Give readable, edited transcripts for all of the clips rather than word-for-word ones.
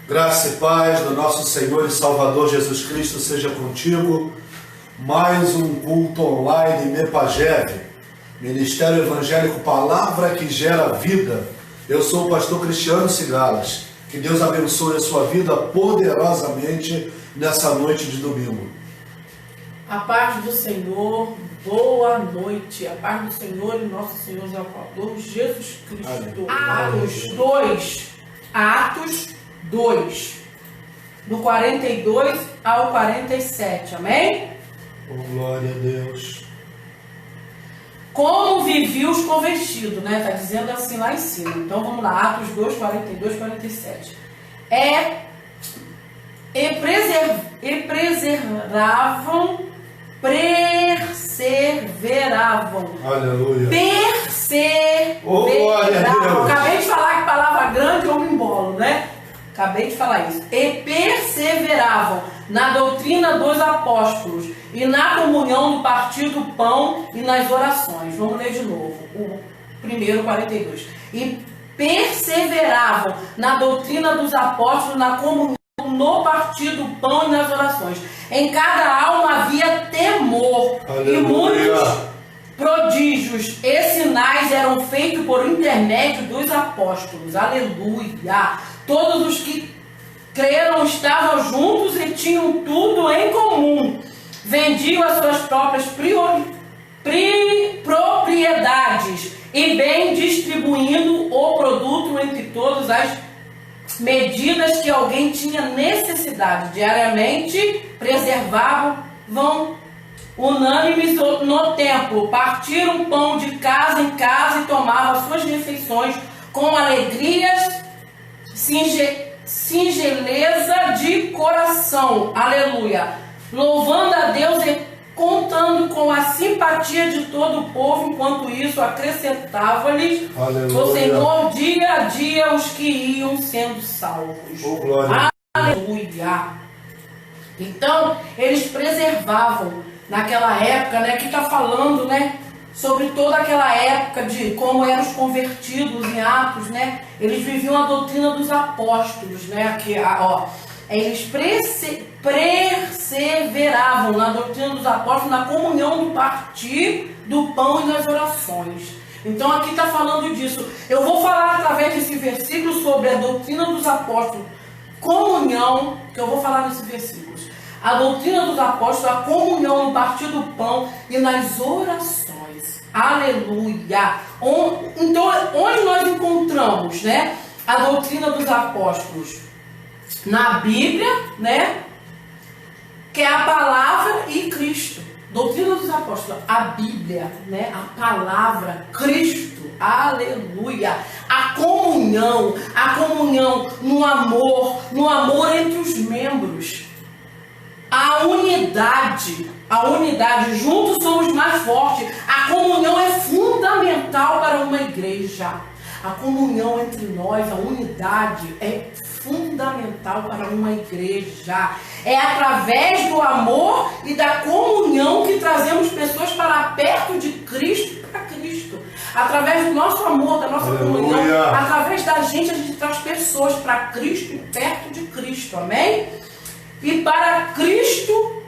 Graça e paz do nosso Senhor e Salvador Jesus Cristo seja contigo. Mais um culto online Mepagev, Ministério Evangélico Palavra que Gera Vida. Eu sou o pastor Cristiano Cigalas. Que Deus abençoe a sua vida poderosamente nessa noite de domingo. A paz do Senhor, boa noite. A paz do Senhor e nosso Senhor Salvador Jesus Cristo. Atos 2, do 42 ao 47, amém? Oh, glória a Deus. Como viviam os convertidos, né? Está dizendo assim lá em cima. Então vamos lá, Atos 2, 42, 47. Perseveravam. Aleluia. Perseveravam. Oh, glória a Deus. Acabei de falar que palavra grande eu me embolo, né? Acabei de falar isso. E perseveravam na doutrina dos apóstolos e na comunhão do partir do pão e nas orações. Vamos ler de novo. O primeiro 42. E perseveravam na doutrina dos apóstolos, na comunhão, no partir do pão e nas orações. Em cada alma havia temor. Aleluia. E muitos prodígios e sinais eram feitos por intermédio dos apóstolos. Aleluia. Todos os que creram estavam juntos e tinham tudo em comum. Vendiam as suas próprias propriedades e bem distribuindo o produto entre todas as medidas que alguém tinha necessidade. Diariamente preservavam unânimes no templo, partiram pão de casa em casa e tomavam suas refeições com alegrias, singeleza de coração, aleluia, louvando a Deus e contando com a simpatia de todo o povo. Enquanto isso acrescentava-lhes o Senhor dia a dia os que iam sendo salvos. Oh, glória. Aleluia. Então eles preservavam naquela época, né, que está falando, né, sobre toda aquela época de como eram os convertidos em Atos, né? Eles viviam a doutrina dos apóstolos, né? Eles perseveravam na doutrina dos apóstolos, na comunhão do partir do pão e nas orações. Então aqui está falando disso. Eu vou falar através desse versículo sobre a doutrina dos apóstolos, comunhão, que eu vou falar nesse versículo. A doutrina dos apóstolos, a comunhão no partir do pão e nas orações. Aleluia! Então, onde nós encontramos, né, a doutrina dos apóstolos? Na Bíblia, né, que é a palavra e Cristo. Doutrina dos apóstolos, a Bíblia, né, a palavra, Cristo. Aleluia! A comunhão no amor entre os membros. A unidade, juntos somos mais fortes. A comunhão é fundamental para uma igreja. A comunhão entre nós, a unidade é fundamental para uma igreja. É através do amor e da comunhão que trazemos pessoas para perto de Cristo, para Cristo. Através do nosso amor, da nossa comunhão, através da gente traz pessoas para Cristo e perto de Cristo. Amém? E para Cristo,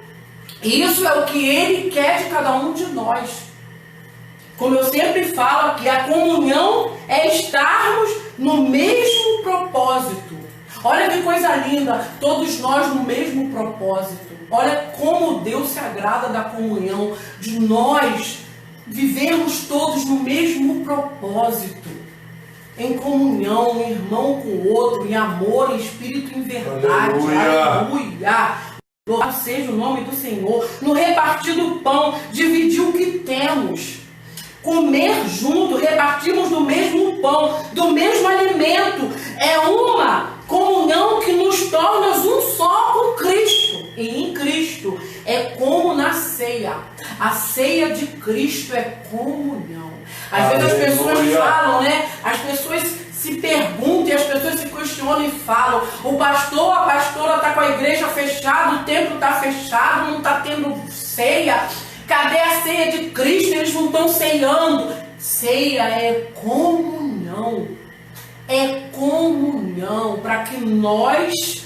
isso é o que Ele quer de cada um de nós. Como eu sempre falo aqui, a comunhão é estarmos no mesmo propósito. Olha que coisa linda, todos nós no mesmo propósito. Olha como Deus se agrada da comunhão, de nós vivermos todos no mesmo propósito. Em comunhão, um irmão com o outro, em amor, em espírito, em verdade. Aleluia! Louvado seja o nome do Senhor. No repartir do pão, dividir o que temos. Comer junto, repartimos do mesmo pão, do mesmo alimento. É uma comunhão que nos torna um só com Cristo. E em Cristo é como na ceia. A ceia de Cristo é comunhão. Às vezes as pessoas falam, né? As pessoas se perguntam e as pessoas se questionam e falam: o pastor, a pastora está com a igreja fechada, o templo está fechado, não está tendo ceia. Cadê a ceia de Cristo? Eles não estão ceando. Ceia é comunhão. É comunhão para que nós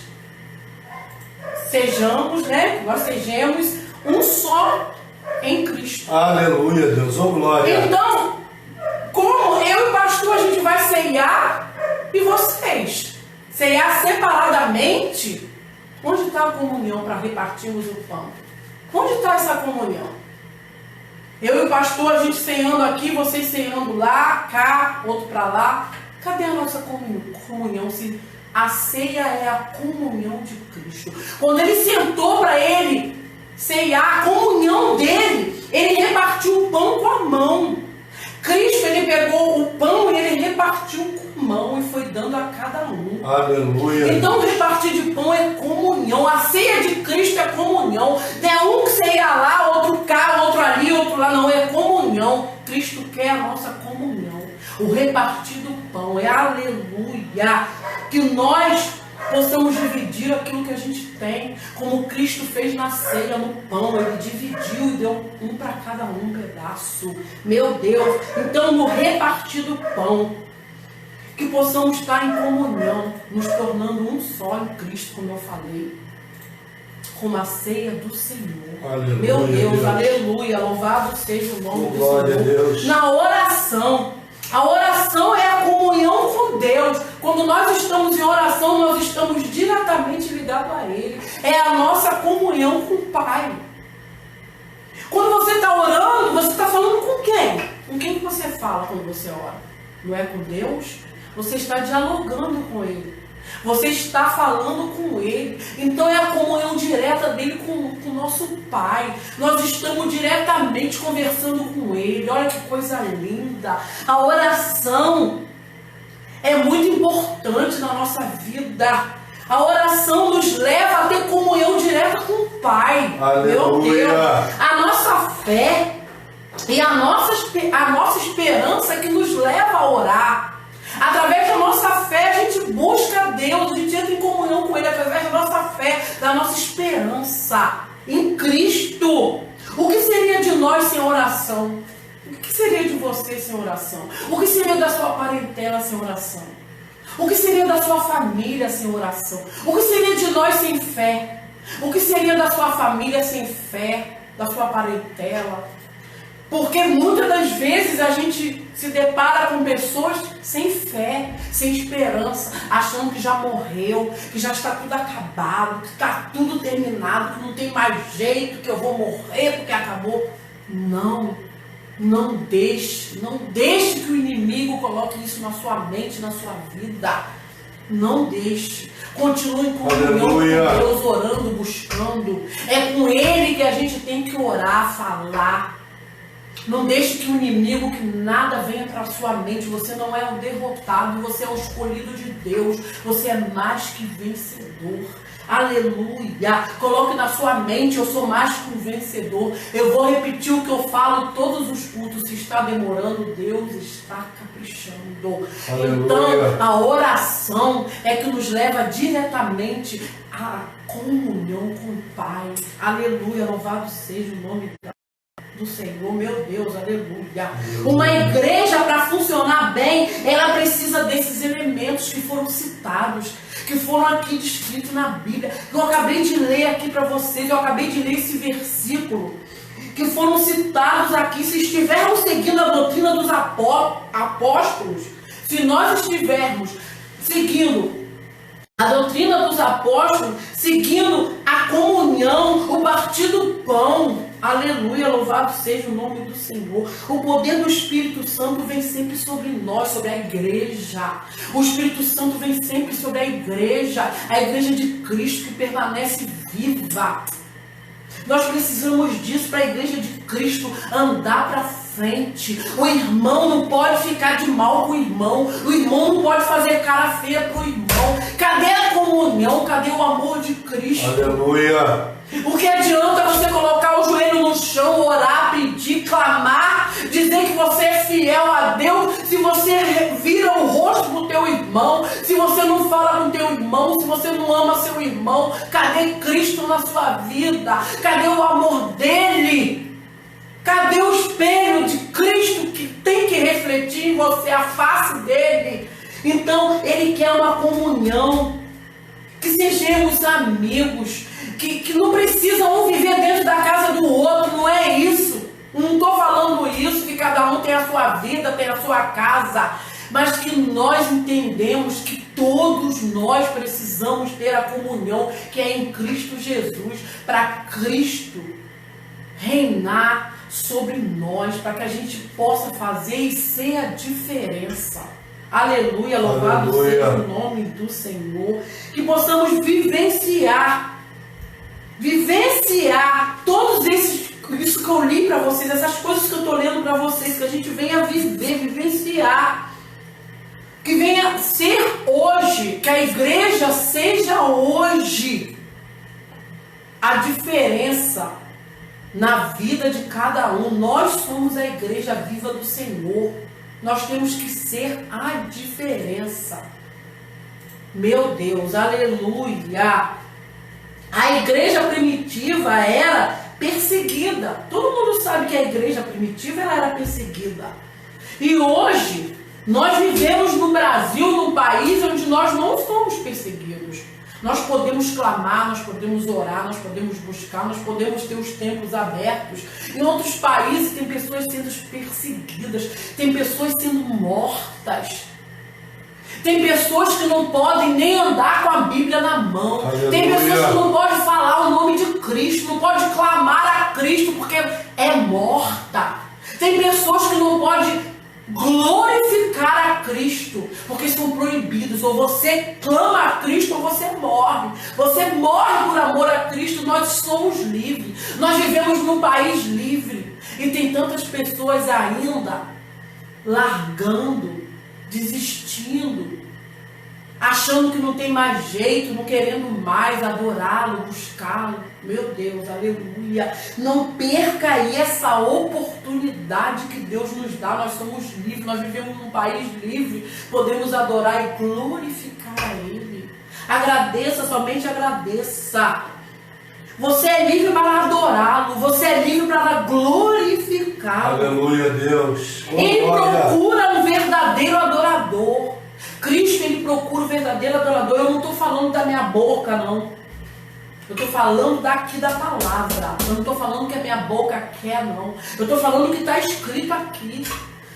sejamos, né? Nós sejamos um só em Cristo. Aleluia, Deus, oh glória. Então, como eu e o pastor a gente vai ceiar e vocês ceiar separadamente, onde está a comunhão para repartirmos o pão? Onde está essa comunhão? Eu e o pastor, a gente ceando aqui, vocês ceando lá, cá, outro para lá. Cadê a nossa comunhão? Se a ceia é a comunhão de Cristo. Quando ele sentou para ele ceiar, a comunhão dele, ele repartiu o pão com a mão. Cristo, ele pegou o pão e ele repartiu com a mão e foi dando a cada um. Aleluia. Então, repartir de pão é comunhão. A ceia de Cristo é comunhão. Não é um que ceia lá, outro cá, outro ali, outro lá. Não, é comunhão. Cristo quer a nossa comunhão. O repartir do pão é aleluia. Que nós possamos dividir aquilo que a gente tem, como Cristo fez na ceia, no pão. Ele dividiu e deu um para cada um pedaço. Meu Deus. Então, no repartir do pão, que possamos estar em comunhão, nos tornando um só em Cristo, como eu falei, como a ceia do Senhor. Aleluia, meu Deus, Deus. Aleluia, louvado seja o nome do Glória Senhor. a Deus. Na oração, a oração é a comunhão com Deus. Quando nós estamos em oração, nós estamos diretamente ligados a Ele. É a nossa comunhão com o Pai. Quando você está orando, você está falando com quem? Com quem que você fala quando você ora? Não é com Deus? Você está dialogando com Ele. Você está falando com Ele. Então é a comunhão direta dele com o nosso Pai. Nós estamos diretamente conversando com Ele. Olha que coisa linda. A oração é muito importante na nossa vida. A oração nos leva a ter comunhão direta com o Pai. Aleluia. Meu Deus. A nossa fé e a nossa esperança é que nos leva a orar. Através da nossa fé, a gente busca a Deus, a gente entra em comunhão com Ele, através da nossa fé, da nossa esperança em Cristo. O que seria de nós sem oração? O que seria de você sem oração? O que seria da sua parentela sem oração? O que seria da sua família sem oração? O que seria de nós sem fé? O que seria da sua família sem fé, da sua parentela? Porque muitas das vezes a gente se depara com pessoas sem fé, sem esperança, achando que já morreu, que já está tudo acabado, que está tudo terminado, que não tem mais jeito, que eu vou morrer porque acabou. Não deixe que o inimigo coloque isso na sua mente, na sua vida. Não deixe. Continue com comunhão com Deus, orando, buscando. É com Ele que a gente tem que orar, falar. Não deixe que o inimigo, que nada venha para a sua mente. Você não é um derrotado, você é um escolhido de Deus. Você é mais que vencedor. Aleluia. Coloque na sua mente: eu sou mais que um vencedor. Eu vou repetir o que eu falo todos os cultos. Se está demorando, Deus está caprichando. Aleluia. Então, a oração é que nos leva diretamente à comunhão com o Pai. Aleluia. Louvado seja o nome do Senhor, meu Deus, aleluia. Uma igreja, para funcionar bem, ela precisa desses elementos que foram citados, que foram aqui descritos na Bíblia, que eu acabei de ler aqui para vocês. Eu acabei de ler esse versículo, que foram citados aqui. Se estivermos seguindo a doutrina dos apóstolos, se nós estivermos seguindo a doutrina dos apóstolos, seguindo a comunhão, o partir do pão, aleluia, louvado seja o nome do Senhor. O poder do Espírito Santo vem sempre sobre nós, sobre a igreja. O Espírito Santo vem sempre sobre a igreja de Cristo que permanece viva. Nós precisamos disso para a igreja de Cristo andar para frente. O irmão não pode ficar de mal com o irmão. O irmão não pode fazer cara feia para o irmão. Cadê a comunhão? Cadê o amor de Cristo? Aleluia. O que adianta você colocar o joelho no chão, orar, pedir, clamar, dizer que você é fiel a Deus, se você vira o rosto pro teu irmão, se você não fala com teu irmão, se você não ama seu irmão? Cadê Cristo na sua vida? Cadê o amor dele? Cadê o espelho de Cristo que tem que refletir em você a face dele? Então, ele quer uma comunhão, que sejamos amigos, que não precisam um viver dentro da casa do outro, não é isso. Não estou falando isso, que cada um tem a sua vida, tem a sua casa, mas que nós entendemos que todos nós precisamos ter a comunhão que é em Cristo Jesus, para Cristo reinar sobre nós, para que a gente possa fazer e ser a diferença. Aleluia, louvado seja o nome do Senhor. Que possamos vivenciar todos isso que eu li para vocês, essas coisas que eu estou lendo para vocês, que a gente venha vivenciar, que venha ser hoje, que a igreja seja hoje a diferença na vida de cada um. Nós somos a igreja viva do Senhor. Nós temos que ser a diferença. Meu Deus, aleluia. A igreja primitiva era perseguida. Todo mundo sabe que a igreja primitiva ela era perseguida. E hoje, nós vivemos no Brasil, num país onde nós não somos perseguidos. Nós podemos clamar, nós podemos orar, nós podemos buscar, nós podemos ter os templos abertos. Em outros países tem pessoas sendo perseguidas, tem pessoas sendo mortas. Tem pessoas que não podem nem andar com a Bíblia na mão. Aleluia. Tem pessoas que não podem falar o nome de Cristo, não podem clamar a Cristo porque é morta. Tem pessoas que não podem glorificar a Cristo porque são proibidos. Ou você clama a Cristo ou você morre. Você morre por amor a Cristo. Nós somos livres. Nós vivemos num país livre. E tem tantas pessoas ainda largando, desistindo, achando que não tem mais jeito, não querendo mais adorá-lo, buscá-lo. Meu Deus, aleluia. Não perca aí essa oportunidade que Deus nos dá. Nós somos livres, nós vivemos num país livre, podemos adorar e glorificar a Ele. Agradeça, somente agradeça. Você é livre para adorá-lo, você é livre para glorificá-lo. Aleluia, Deus. Ele procura um verdadeiro adorador. Cristo, ele procura o verdadeiro adorador. Eu não estou falando da minha boca, não. Eu estou falando daqui da palavra. Eu não estou falando que a minha boca quer, não. Eu estou falando o que está escrito aqui.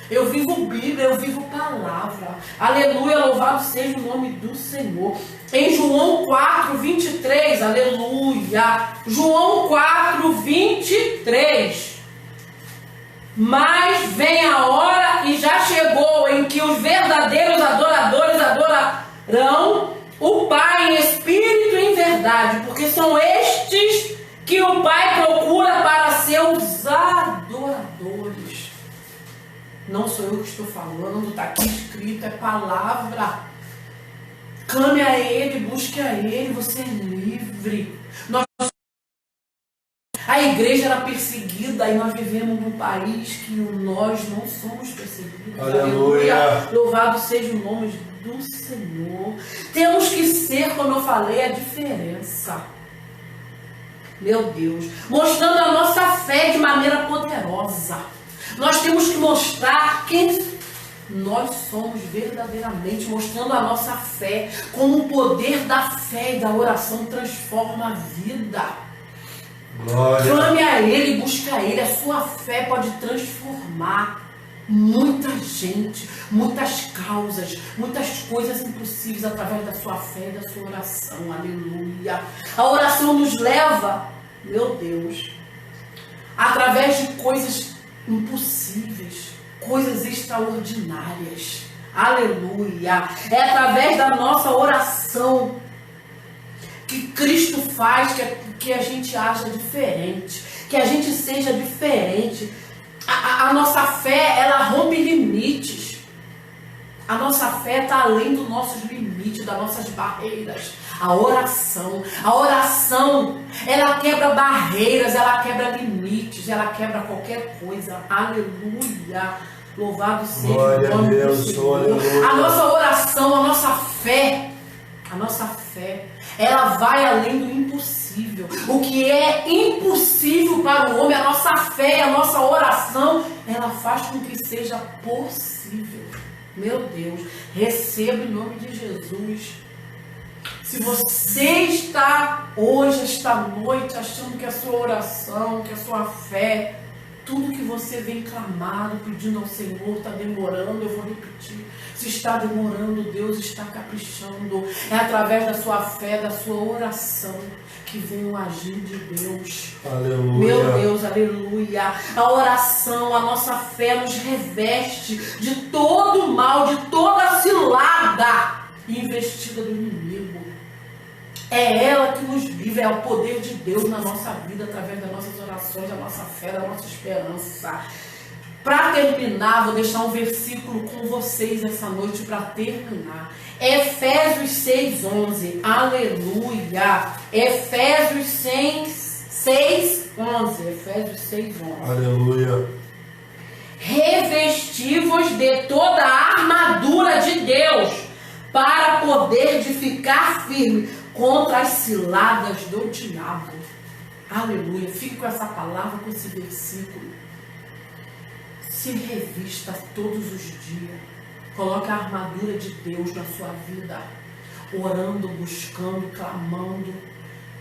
Eu vivo Bíblia, eu vivo palavra. Aleluia, louvado seja o nome do Senhor. Em João 4, 23, aleluia. João 4, 23. Mas vem a hora e já chegou em que os verdadeiros adoradores adorarão o Pai em espírito e em verdade, porque são estes que o Pai procura para seus adoradores. Não sou eu que estou falando, está aqui escrito, é palavra. Clame a Ele, busque a Ele, você é livre. A igreja era perseguida e nós vivemos num país que nós não somos perseguidos. Aleluia. Louvado seja o nome do Senhor. Temos que ser, como eu falei, a diferença. Meu Deus. Mostrando a nossa fé de maneira poderosa. Nós temos que mostrar quem nós somos verdadeiramente, mostrando a nossa fé, como o poder da fé e da oração transforma a vida. Glória. Clame a Ele, busque a Ele. A sua fé pode transformar muita gente, muitas causas, muitas coisas impossíveis através da sua fé e da sua oração. Aleluia. A oração nos leva, meu Deus, através de coisas impossíveis, coisas extraordinárias. Aleluia. É através da nossa oração que Cristo faz que a gente aja diferente, que a gente seja diferente. A nossa fé, ela rompe limites. A nossa fé está além dos nossos limites, das nossas barreiras. A oração, ela quebra barreiras, ela quebra limites, ela quebra qualquer coisa. Aleluia! Louvado seja o nome do Senhor. A nossa oração, a nossa fé, ela vai além do impossível. O que é impossível para o homem, a nossa fé, a nossa oração, ela faz com que seja possível. Meu Deus, receba em nome de Jesus. Se você está hoje, esta noite, achando que a sua oração, que a sua fé, tudo que você vem clamado, pedindo ao Senhor, está demorando, eu vou repetir. Se está demorando, Deus está caprichando. É através da sua fé, da sua oração, que vem o agir de Deus. Aleluia. Meu Deus, aleluia. A oração, a nossa fé nos reveste de todo mal, de toda cilada e investida do inimigo. É ela que nos vive, é o poder de Deus na nossa vida, através das nossas orações, da nossa fé, da nossa esperança. Para terminar, vou deixar um versículo com vocês essa noite para terminar. Efésios 6:11. Aleluia. Efésios 6:11. Efésios 6:11. Aleluia. Revesti-vos de toda a armadura de Deus, para poder ficar firme contra as ciladas do diabo. Aleluia. Fique com essa palavra, com esse versículo. Se revista todos os dias. Coloque a armadura de Deus na sua vida. Orando, buscando, clamando.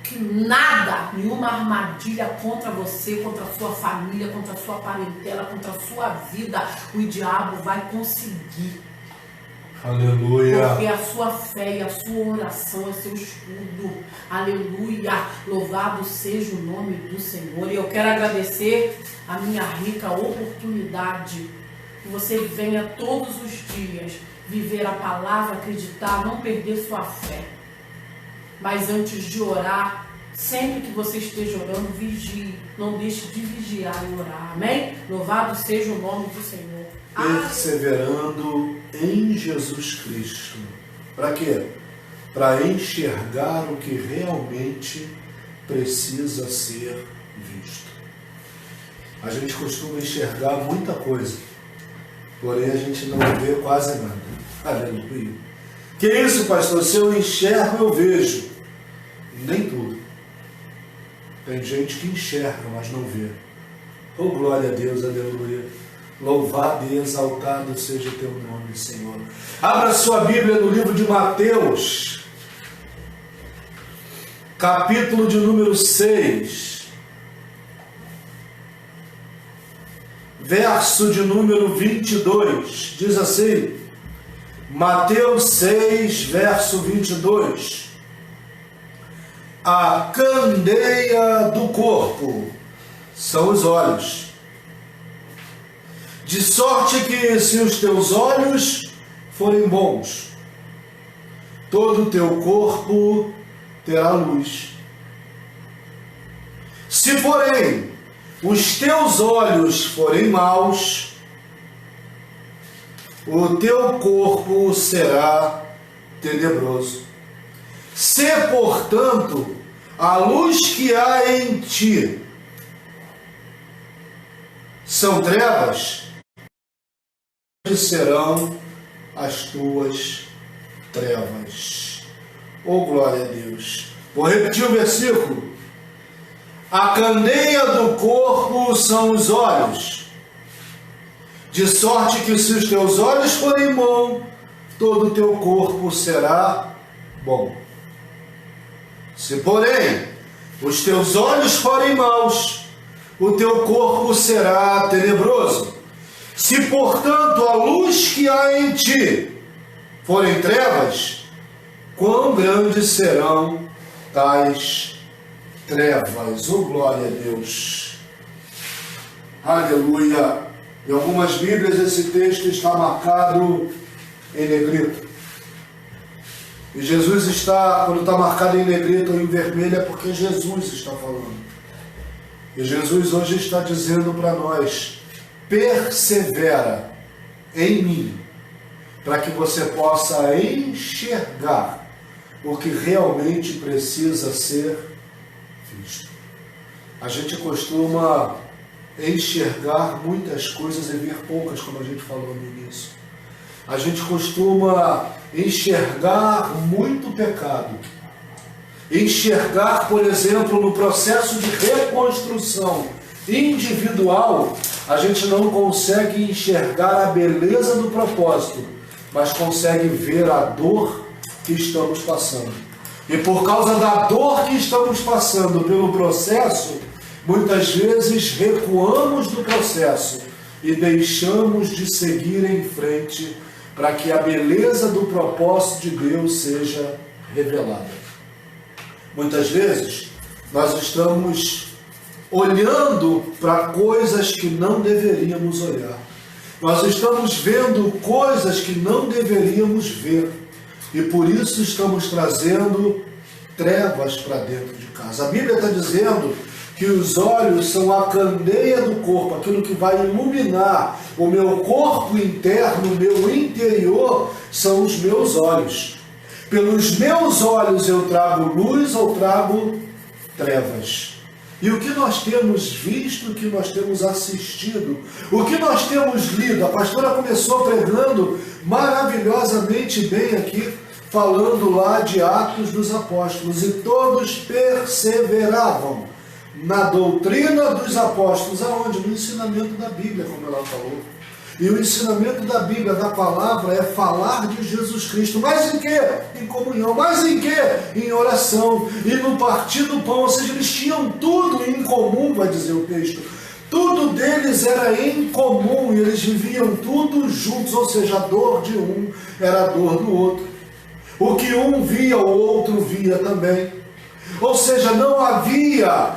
Que nada, nenhuma armadilha contra você, contra a sua família, contra a sua parentela, contra a sua vida, o diabo vai conseguir. Aleluia. Porque a sua fé e a sua oração é seu escudo. Aleluia. Louvado seja o nome do Senhor. E eu quero agradecer a minha rica oportunidade. Que você venha todos os dias viver a palavra, acreditar, não perder sua fé. Mas antes de orar, sempre que você esteja orando, vigie. Não deixe de vigiar e orar. Amém? Louvado seja o nome do Senhor. Perseverando em Jesus Cristo. Para quê? Para enxergar o que realmente precisa ser visto. A gente costuma enxergar muita coisa, porém a gente não vê quase nada. Aleluia. Que isso, pastor? Se eu enxergo, eu vejo. Nem tudo. Tem gente que enxerga, mas não vê. Oh, glória a Deus, aleluia. Louvado e exaltado seja o teu nome, Senhor. Abra sua Bíblia no livro de Mateus, capítulo de número 6, verso de número 22. Diz assim, Mateus 6, verso 22. A candeia do corpo são os olhos. De sorte que se os teus olhos forem bons, todo o teu corpo terá luz. Se, porém, os teus olhos forem maus, o teu corpo será tenebroso. Se, portanto, a luz que há em ti são trevas, serão as tuas trevas. Oh, glória a Deus. Vou repetir o versículo. A candeia do corpo são os olhos. De sorte que se os teus olhos forem bons, todo o teu corpo será bom. Se, porém, os teus olhos forem maus, o teu corpo será tenebroso. Se, portanto, a luz que há em ti forem trevas, quão grandes serão tais trevas. Oh, glória a Deus. Aleluia. Em algumas Bíblias esse texto está marcado em negrito. E Jesus está, quando está marcado em negrito ou em vermelho, é porque Jesus está falando. E Jesus hoje está dizendo para nós, persevera em mim, para que você possa enxergar o que realmente precisa ser visto. A gente costuma enxergar muitas coisas e ver poucas, como a gente falou no início. A gente costuma enxergar muito pecado. Enxergar, por exemplo, no processo de reconstrução individual, a gente não consegue enxergar a beleza do propósito, mas consegue ver a dor que estamos passando. E por causa da dor que estamos passando pelo processo, muitas vezes recuamos do processo e deixamos de seguir em frente para que a beleza do propósito de Deus seja revelada. Muitas vezes nós estamos olhando para coisas que não deveríamos olhar. Nós estamos vendo coisas que não deveríamos ver. E por isso estamos trazendo trevas para dentro de casa. A Bíblia está dizendo que os olhos são a candeia do corpo, aquilo que vai iluminar o meu corpo interno, o meu interior, são os meus olhos. Pelos meus olhos eu trago luz ou trago trevas. E o que nós temos visto, o que nós temos assistido, o que nós temos lido, a pastora começou pregando maravilhosamente bem aqui, falando lá de Atos dos Apóstolos, e todos perseveravam na doutrina dos apóstolos, aonde? No ensinamento da Bíblia, como ela falou. E o ensinamento da Bíblia, da palavra, é falar de Jesus Cristo. Mas em quê? Em comunhão. Mas em quê? Em oração. E no partir do pão. Ou seja, eles tinham tudo em comum, vai dizer o texto. Tudo deles era em comum. E eles viviam tudo juntos. Ou seja, a dor de um era a dor do outro. O que um via, o outro via também. Ou seja, não havia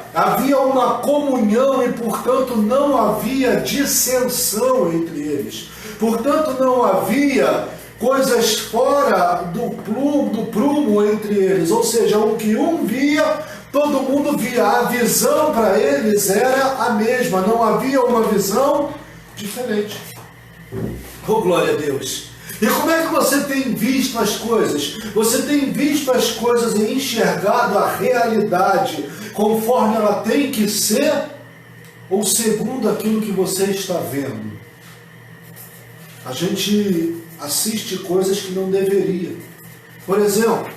uma comunhão e, portanto, não havia dissensão entre eles. Portanto, não havia coisas fora do prumo entre eles. Ou seja, o que um via, todo mundo via. A visão para eles era a mesma. Não havia uma visão diferente. Oh, glória a Deus! E como é que você tem visto as coisas? Você tem visto as coisas e enxergado a realidade conforme ela tem que ser? Ou segundo aquilo que você está vendo? A gente assiste coisas que não deveria. Por exemplo,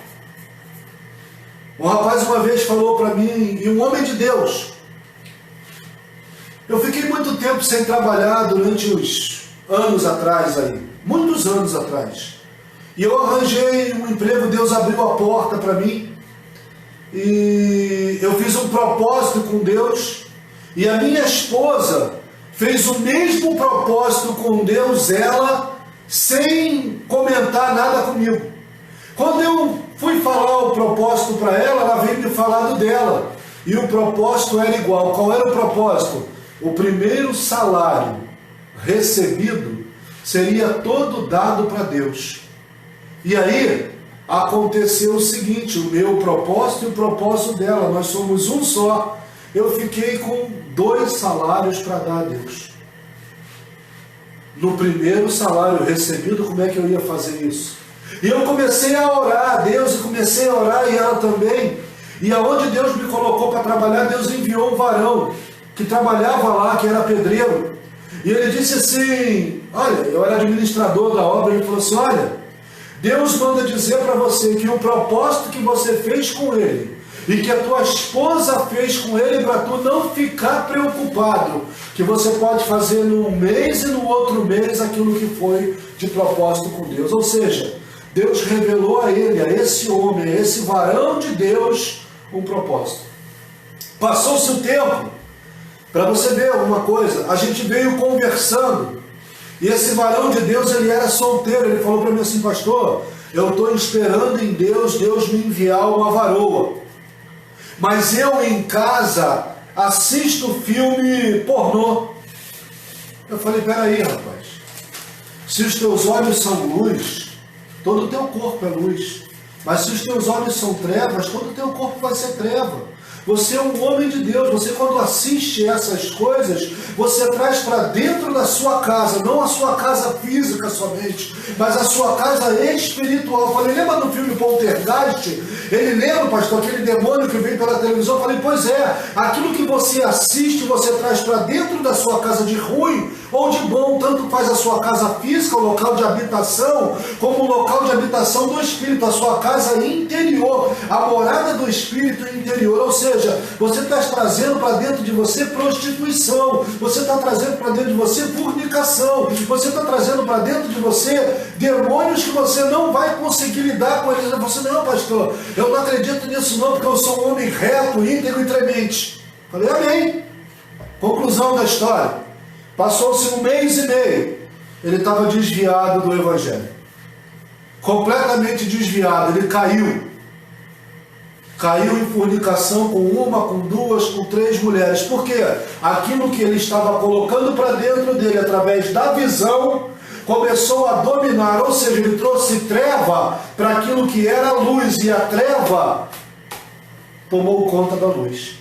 um rapaz uma vez falou para mim, e um homem de Deus, eu fiquei muito tempo sem trabalhar durante os anos atrás aí. Muitos anos atrás. E eu arranjei um emprego, Deus abriu a porta para mim. E eu fiz um propósito com Deus. E a minha esposa fez o mesmo propósito com Deus, ela, sem comentar nada comigo. Quando eu fui falar o propósito para ela, ela veio me falar do dela. E o propósito era igual. Qual era o propósito? O primeiro salário recebido seria todo dado para Deus. E aí, aconteceu o seguinte, o meu propósito e o propósito dela, nós somos um só. Eu fiquei com 2 salários para dar a Deus. No primeiro salário recebido, como é que eu ia fazer isso? E eu comecei a orar a Deus, e comecei a orar, e ela também. E aonde Deus me colocou para trabalhar, Deus enviou um varão, que trabalhava lá, que era pedreiro. E ele disse assim, olha, eu era administrador da obra, ele falou assim, olha, Deus manda dizer para você que o propósito que você fez com ele, e que a tua esposa fez com ele, para tu não ficar preocupado, que você pode fazer num mês e no outro mês aquilo que foi de propósito com Deus. Ou seja, Deus revelou a ele, a esse homem, a esse varão de Deus, um propósito. Passou-se o tempo. Para você ver uma coisa, a gente veio conversando, e esse varão de Deus, ele era solteiro, ele falou para mim assim, pastor, eu estou esperando em Deus me enviar uma varoa, mas eu em casa assisto filme pornô. Eu falei, peraí rapaz, se os teus olhos são luz, todo o teu corpo é luz, mas se os teus olhos são trevas, todo o teu corpo vai ser treva. Você é um homem de Deus. Você, quando assiste essas coisas, você traz para dentro da sua casa, não a sua casa física somente, mas a sua casa espiritual. Eu falei, lembra do filme Poltergeist? Ele lembra, pastor, aquele demônio que vem pela televisão? Eu falei, pois é, aquilo que você assiste, você traz para dentro da sua casa de ruim ou de bom, tanto faz a sua casa física, o local de habitação, como o local de habitação do Espírito, a sua casa interior, a morada do Espírito interior. Ou seja, você está trazendo para dentro de você prostituição, você está trazendo para dentro de você fornicação, você está trazendo para dentro de você demônios que você não vai conseguir lidar com eles. Você, não, pastor, eu não acredito nisso não, porque eu sou um homem reto, íntegro e temente. Falei, amém. Conclusão da história. Passou-se 1 mês e meio, ele estava desviado do Evangelho, completamente desviado. Ele caiu em fornicação com uma, com duas, com 3 mulheres. Por quê? Aquilo que ele estava colocando para dentro dele, através da visão, começou a dominar, ou seja, ele trouxe treva para aquilo que era luz, e a treva tomou conta da luz.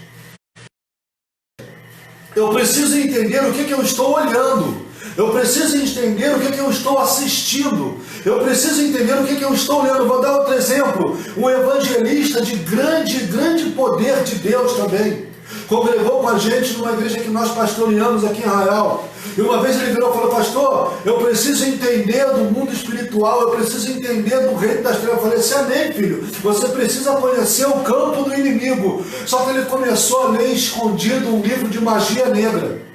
Eu preciso entender o que eu estou olhando. Eu preciso entender o que eu estou assistindo. Eu preciso entender o que eu estou lendo. Vou dar outro exemplo. Um evangelista de grande poder de Deus também. Congregou com a gente numa igreja que nós pastoreamos aqui em Arraial. E uma vez ele virou e falou, pastor, eu preciso entender do mundo espiritual, eu preciso entender do reino das trevas. Eu falei assim, amém, filho, você precisa conhecer o campo do inimigo. Só que ele começou a ler escondido um livro de magia negra.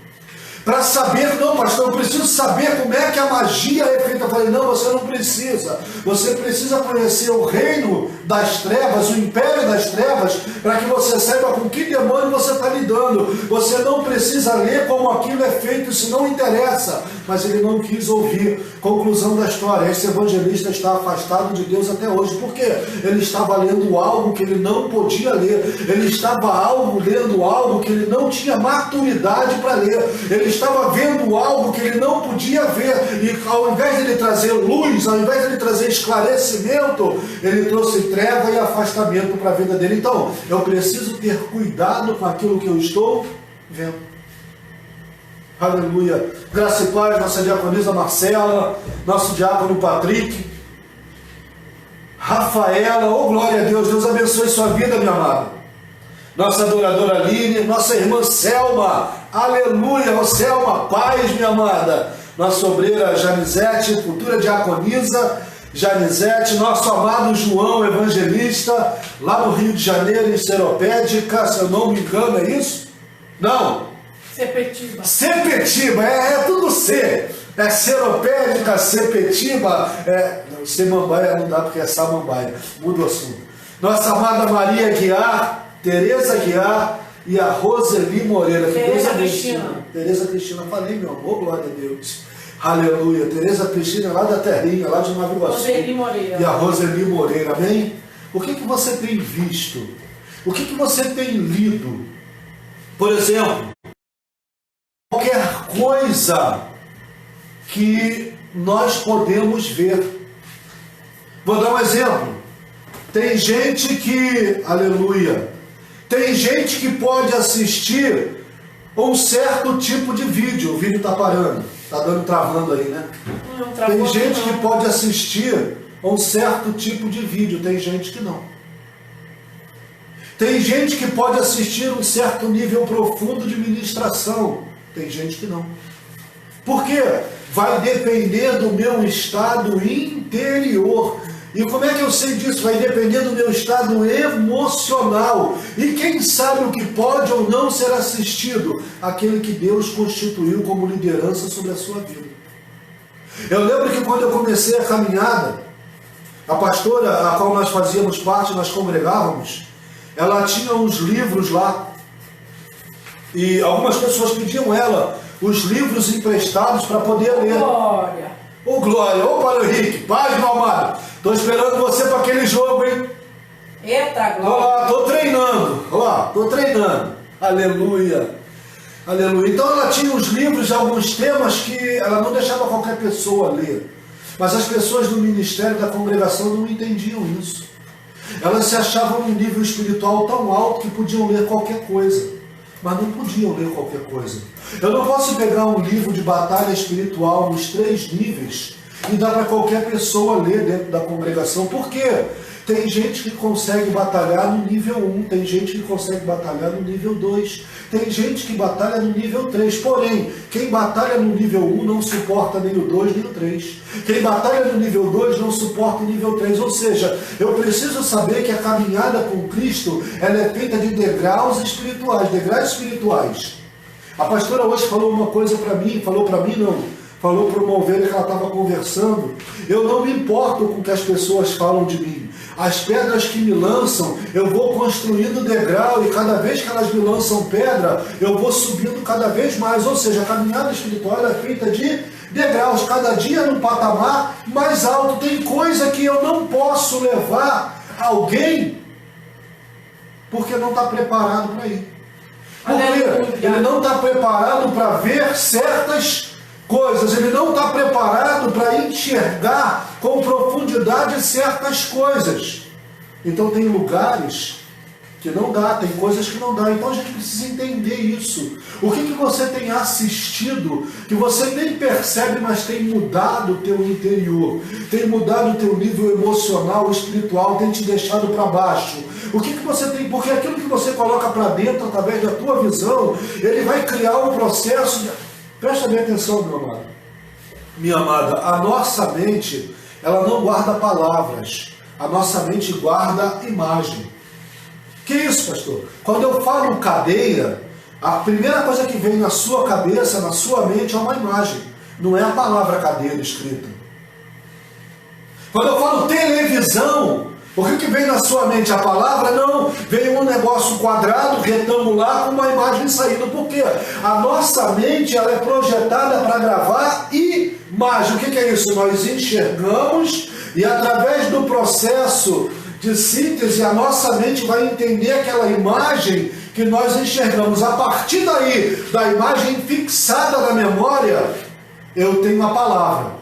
Para saber, não, pastor, eu preciso saber como é que a magia é feita. Eu falei, não, você não precisa. Você precisa conhecer o reino das trevas, o império das trevas, para que você saiba com que demônio você está lidando. Você não precisa ler como aquilo é feito, isso não interessa. Mas ele não quis ouvir. Conclusão da história, esse evangelista está afastado de Deus até hoje. Por quê? Ele estava lendo algo que ele não podia ler. Ele estava lendo algo que ele não tinha maturidade para ler. Ele estava vendo algo que ele não podia ver, e ao invés de ele trazer luz, ao invés de ele trazer esclarecimento, ele trouxe treva e afastamento para a vida dele. Então, eu preciso ter cuidado com aquilo que eu estou vendo. Aleluia. Graça e paz, nossa diaconisa Marcela, nosso diácono Patrick, Rafaela, oh glória a Deus, Deus abençoe sua vida, minha amada. Nossa adoradora Aline, nossa irmã Selma, aleluia, oh Selma, paz, minha amada. Nossa obreira Janizete, futura diaconisa Janizete, nosso amado João, evangelista, lá no Rio de Janeiro, em Seropédica, se eu não me engano, é isso? Não. Sepetiba. Sepetiba, é tudo C. É Seropédica, Sepetiba, Semambaia não dá porque é Samambaia. Muda o assunto. Nossa amada Maria Guiar, Tereza Guiar e a Roseli Moreira. Tereza Cristina. Tereza Cristina, falei, meu amor, glória a Deus. Aleluia. Tereza Cristina, lá da terrinha, lá de Nova Iguaçu. Roseli Moreira. E a Roseli Moreira, amém? O que você tem visto? O que você tem lido? Por exemplo, qualquer coisa que nós podemos ver. Vou dar um exemplo. Tem gente que, aleluia, tem gente que pode assistir um certo tipo de vídeo. O vídeo está parando, está travando aí, né? Tem gente que pode assistir um certo tipo de vídeo, tem gente que não. Tem gente que pode assistir um certo nível profundo de ministração, tem gente que não. Por quê? Vai depender do meu estado interior. E como é que eu sei disso? Vai depender do meu estado emocional. E quem sabe o que pode ou não ser assistido? Aquele que Deus constituiu como liderança sobre a sua vida. Eu lembro que quando eu comecei a caminhada, a pastora a qual nós fazíamos parte, nós congregávamos, ela tinha uns livros lá. E algumas pessoas pediam ela os livros emprestados para poder ler. Glória! Ô glória! Ô Paulo Henrique! Paz, meu amado! Estou esperando você para aquele jogo, hein? Eita, glória! Olha lá, estou treinando. Olha lá, estou treinando. Aleluia! Aleluia! Então ela tinha os livros de alguns temas que ela não deixava qualquer pessoa ler. Mas as pessoas do ministério, da congregação, não entendiam isso. Elas se achavam num nível espiritual tão alto que podiam ler qualquer coisa, mas não podiam ler qualquer coisa. Eu não posso pegar um livro de batalha espiritual nos 3 níveis e dar para qualquer pessoa ler dentro da congregação. Por quê? Tem gente que consegue batalhar no nível 1, tem gente que consegue batalhar no nível 2, tem gente que batalha no nível 3. Porém, quem batalha no nível 1 não suporta nem o 2 nem o 3. Quem batalha no nível 2 não suporta o nível 3. Ou seja, eu preciso saber que a caminhada com Cristo ela é feita de degraus espirituais. A pastora hoje falou uma coisa para mim, falou para uma ovelha que ela estava conversando. Eu não me importo com o que as pessoas falam de mim. As pedras que me lançam, eu vou construindo degrau, e cada vez que elas me lançam pedra, eu vou subindo cada vez mais. Ou seja, a caminhada espiritual é feita de degraus, cada dia num patamar mais alto. Tem coisa que eu não posso levar alguém porque não está preparado para ir. Porque ele não está preparado para ver certas coisas, ele não está preparado para enxergar com profundidade certas coisas. Então tem lugares que não dá, tem coisas que não dá. Então a gente precisa entender isso. O que você tem assistido que você nem percebe, mas tem mudado o teu interior, tem mudado o teu nível emocional, espiritual, tem te deixado para baixo. O que você tem? Porque aquilo que você coloca para dentro através da tua visão, ele vai criar um processo de... Presta bem atenção, meu amado. Minha amada, a nossa mente, ela não guarda palavras. A nossa mente guarda imagem. Que isso, pastor? Quando eu falo cadeia, a primeira coisa que vem na sua cabeça, na sua mente, é uma imagem. Não é a palavra cadeia escrita. Quando eu falo televisão, o que vem na sua mente? A palavra? Não. Vem um negócio quadrado, retangular, com uma imagem saindo. Por quê? A nossa mente ela é projetada para gravar imagem. O que é isso? Nós enxergamos e através do processo de síntese, a nossa mente vai entender aquela imagem que nós enxergamos. A partir daí, da imagem fixada na memória, eu tenho a palavra.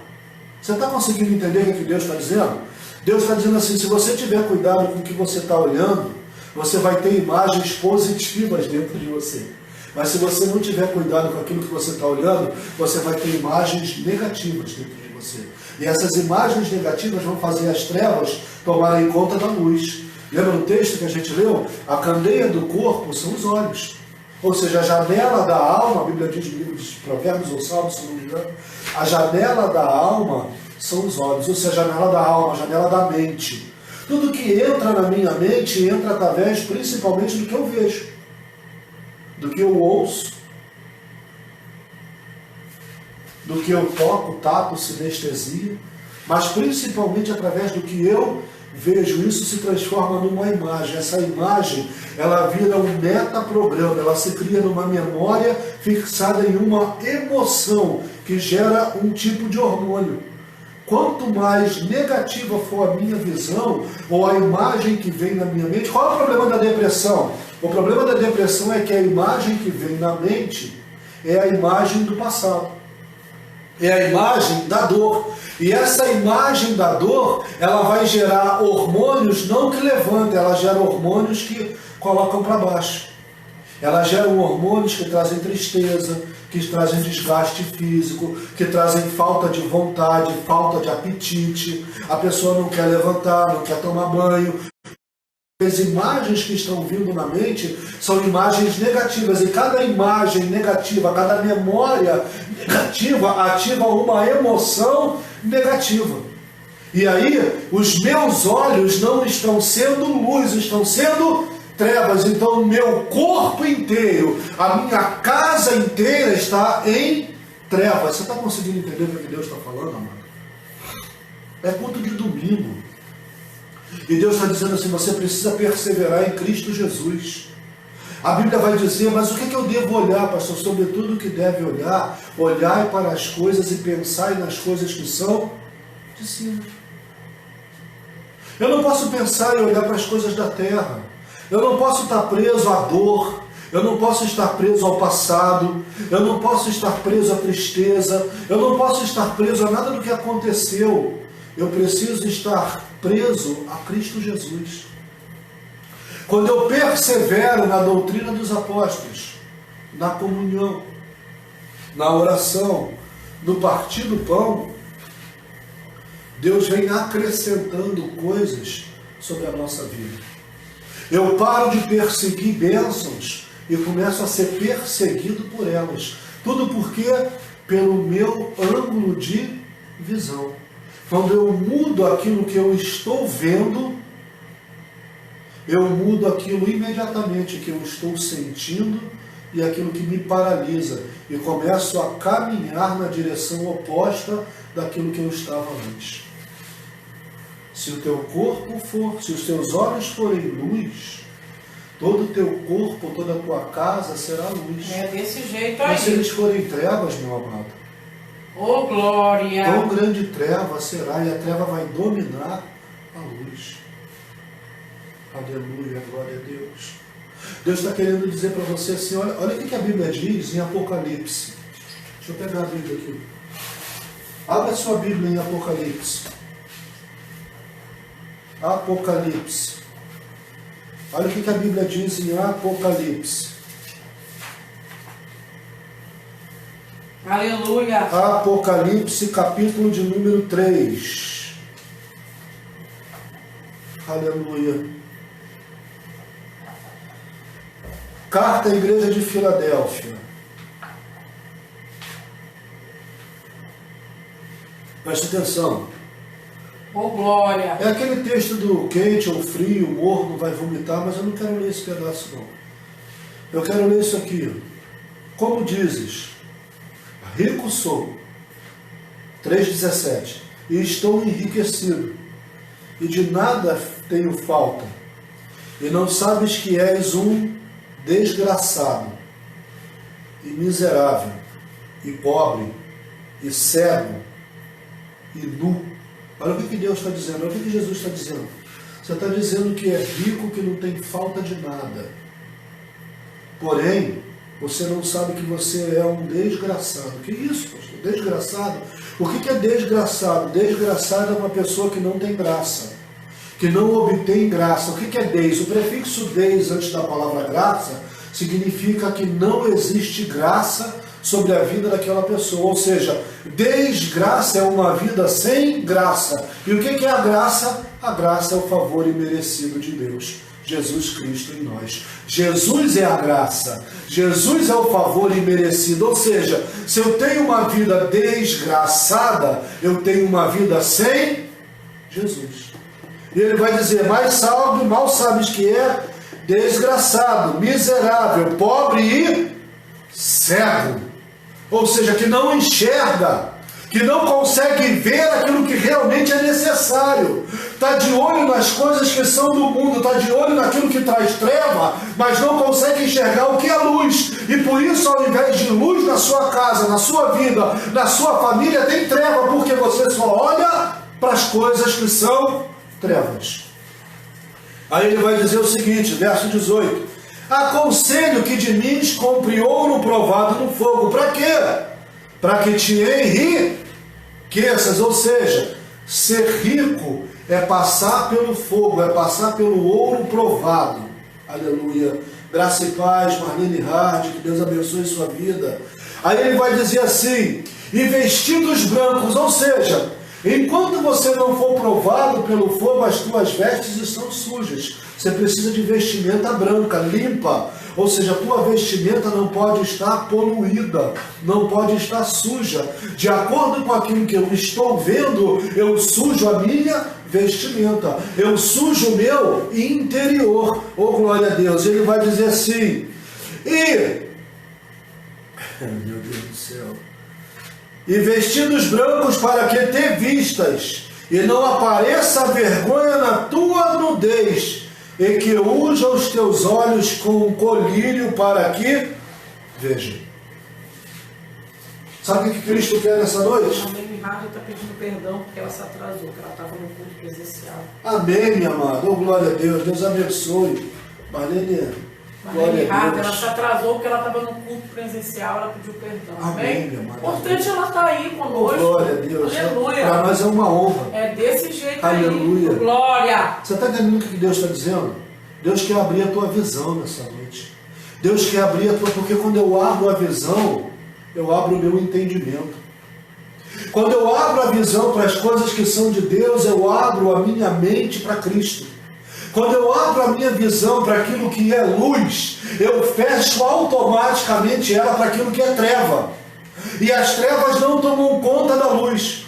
Você está conseguindo entender o que Deus está dizendo? Deus está dizendo assim, se você tiver cuidado com o que você está olhando, você vai ter imagens positivas dentro de você. Mas se você não tiver cuidado com aquilo que você está olhando, você vai ter imagens negativas dentro de você. E essas imagens negativas vão fazer as trevas tomarem conta da luz. Lembra no texto que a gente leu? A candeia do corpo são os olhos. Ou seja, a janela da alma, a Bíblia diz no livro de Provérbios ou Salmos, se não me engano, a janela da alma são os olhos, ou seja, a janela da alma, a janela da mente. Tudo que entra na minha mente entra através principalmente do que eu vejo, do que eu ouço, do que eu toco, tato, sinestesia, mas principalmente através do que eu vejo. Isso se transforma numa imagem. Essa imagem, ela vira um metaprograma, ela se cria numa memória fixada em uma emoção que gera um tipo de hormônio. Quanto mais negativa for a minha visão, ou a imagem que vem na minha mente... Qual é o problema da depressão? O problema da depressão é que a imagem que vem na mente é a imagem do passado. É a imagem da dor. E essa imagem da dor, ela vai gerar hormônios não que levantem, ela gera hormônios que colocam para baixo. Ela gera hormônios que trazem tristeza, que trazem desgaste físico, que trazem falta de vontade, falta de apetite. A pessoa não quer levantar, não quer tomar banho. As imagens que estão vindo na mente são imagens negativas. E cada imagem negativa, cada memória negativa ativa uma emoção negativa. E aí, os meus olhos não estão sendo luz, estão sendo trevas. Então o meu corpo inteiro, a minha casa inteira está em trevas. Você está conseguindo entender o que Deus está falando, amado? É culto de domingo. E Deus está dizendo assim, você precisa perseverar em Cristo Jesus. A Bíblia vai dizer, mas o que eu devo olhar, pastor? Sobretudo o que deve olhar, olhai para as coisas e pensai nas coisas que são de cima. Eu não posso pensar e olhar para as coisas da terra. Eu não posso estar preso à dor, eu não posso estar preso ao passado, eu não posso estar preso à tristeza, eu não posso estar preso a nada do que aconteceu. Eu preciso estar preso a Cristo Jesus. Quando eu persevero na doutrina dos apóstolos, na comunhão, na oração, no partir do pão, Deus vem acrescentando coisas sobre a nossa vida. Eu paro de perseguir bênçãos e começo a ser perseguido por elas. Tudo porque pelo meu ângulo de visão. Quando eu mudo aquilo que eu estou vendo, eu mudo aquilo imediatamente que eu estou sentindo e aquilo que me paralisa. E começo a caminhar na direção oposta daquilo que eu estava antes. Se o teu corpo for, se os teus olhos forem luz, todo o teu corpo, toda a tua casa será luz. É desse jeito aí. Mas se eles forem trevas, meu amado, ô glória! tão grande treva será, e a treva vai dominar a luz. Aleluia, glória a Deus. Deus está querendo dizer para você assim, olha o que a Bíblia diz em Apocalipse. Deixa eu pegar a Bíblia aqui. Abra a sua Bíblia em Apocalipse. Apocalipse. Olha o que a Bíblia diz em Apocalipse. Aleluia. Apocalipse, capítulo de número 3. Aleluia. Carta à Igreja de Filadélfia. Preste atenção. Ô glória. É aquele texto do quente ou frio, morno, vai vomitar, mas eu não quero ler esse pedaço não. Eu quero ler isso aqui. Como dizes, rico sou, 3,17, e estou enriquecido, e de nada tenho falta, e não sabes que és um desgraçado, e miserável, e pobre, e cego, e nu. Olha o que Deus está dizendo, olha o que Jesus está dizendo. Você está dizendo que é rico, que não tem falta de nada. Porém, você não sabe que você é um desgraçado. Que isso, pastor? Desgraçado? O que é desgraçado? Desgraçado é uma pessoa que não tem graça, que não obtém graça. O que é des? O prefixo des antes da palavra graça significa que não existe graça sobre a vida daquela pessoa. Ou seja, desgraça é uma vida sem graça. E o que é a graça? A graça é o favor imerecido de Deus. Jesus Cristo em nós. Jesus é a graça. Jesus é o favor imerecido. Ou seja, se eu tenho uma vida desgraçada, eu tenho uma vida sem Jesus. E ele vai dizer, mais salve, mal sabes que é desgraçado, miserável, pobre e cego. Ou seja, que não enxerga, que não consegue ver aquilo que realmente é necessário. Está de olho nas coisas que são do mundo, está de olho naquilo que traz treva, mas não consegue enxergar o que é luz. E por isso, ao invés de luz na sua casa, na sua vida, na sua família, tem treva, porque você só olha para as coisas que são trevas. Aí ele vai dizer o seguinte, verso 18. Aconselho que de mim compre ouro provado no fogo. Para quê? Para que te enriqueças. Ou seja, ser rico é passar pelo fogo, é passar pelo ouro provado. Aleluia. Graça e paz, Marlene Hard, que Deus abençoe sua vida. Aí ele vai dizer assim, e vestidos brancos, ou seja, enquanto você não for provado pelo fogo, as tuas vestes estão sujas. Você precisa de vestimenta branca, limpa. Ou seja, a tua vestimenta não pode estar poluída, não pode estar suja. De acordo com aquilo que eu estou vendo, eu sujo a minha vestimenta. Eu sujo o meu interior. Oh, glória a Deus. Ele vai dizer assim, meu Deus do céu. E vestidos brancos para que te vistas, e não apareça vergonha na tua nudez, e que unja os teus olhos com um colírio para que veja. Sabe o que Cristo quer nessa noite? A Marlene Hard está pedindo perdão porque ela se atrasou, que ela estava no culto presencial. Amém, minha amada. Oh, glória a Deus. Deus abençoe. Marlene Hard, ela se atrasou porque ela estava no culto presencial, ela pediu perdão. Amém, minha amada. Importante ela estar aí conosco. Oh, glória a Deus. Aleluia. Para nós é uma honra. É desse jeito Aleluia. aí. Glória. Você está entendendo o que Deus está dizendo? Deus quer abrir a tua visão nessa noite. Deus quer abrir a tua... Porque quando eu abro a visão, eu abro o meu entendimento. Quando eu abro a visão para as coisas que são de Deus, eu abro a minha mente para Cristo. Quando eu abro a minha visão para aquilo que é luz, eu fecho automaticamente ela para aquilo que é treva. E as trevas não tomam conta da luz.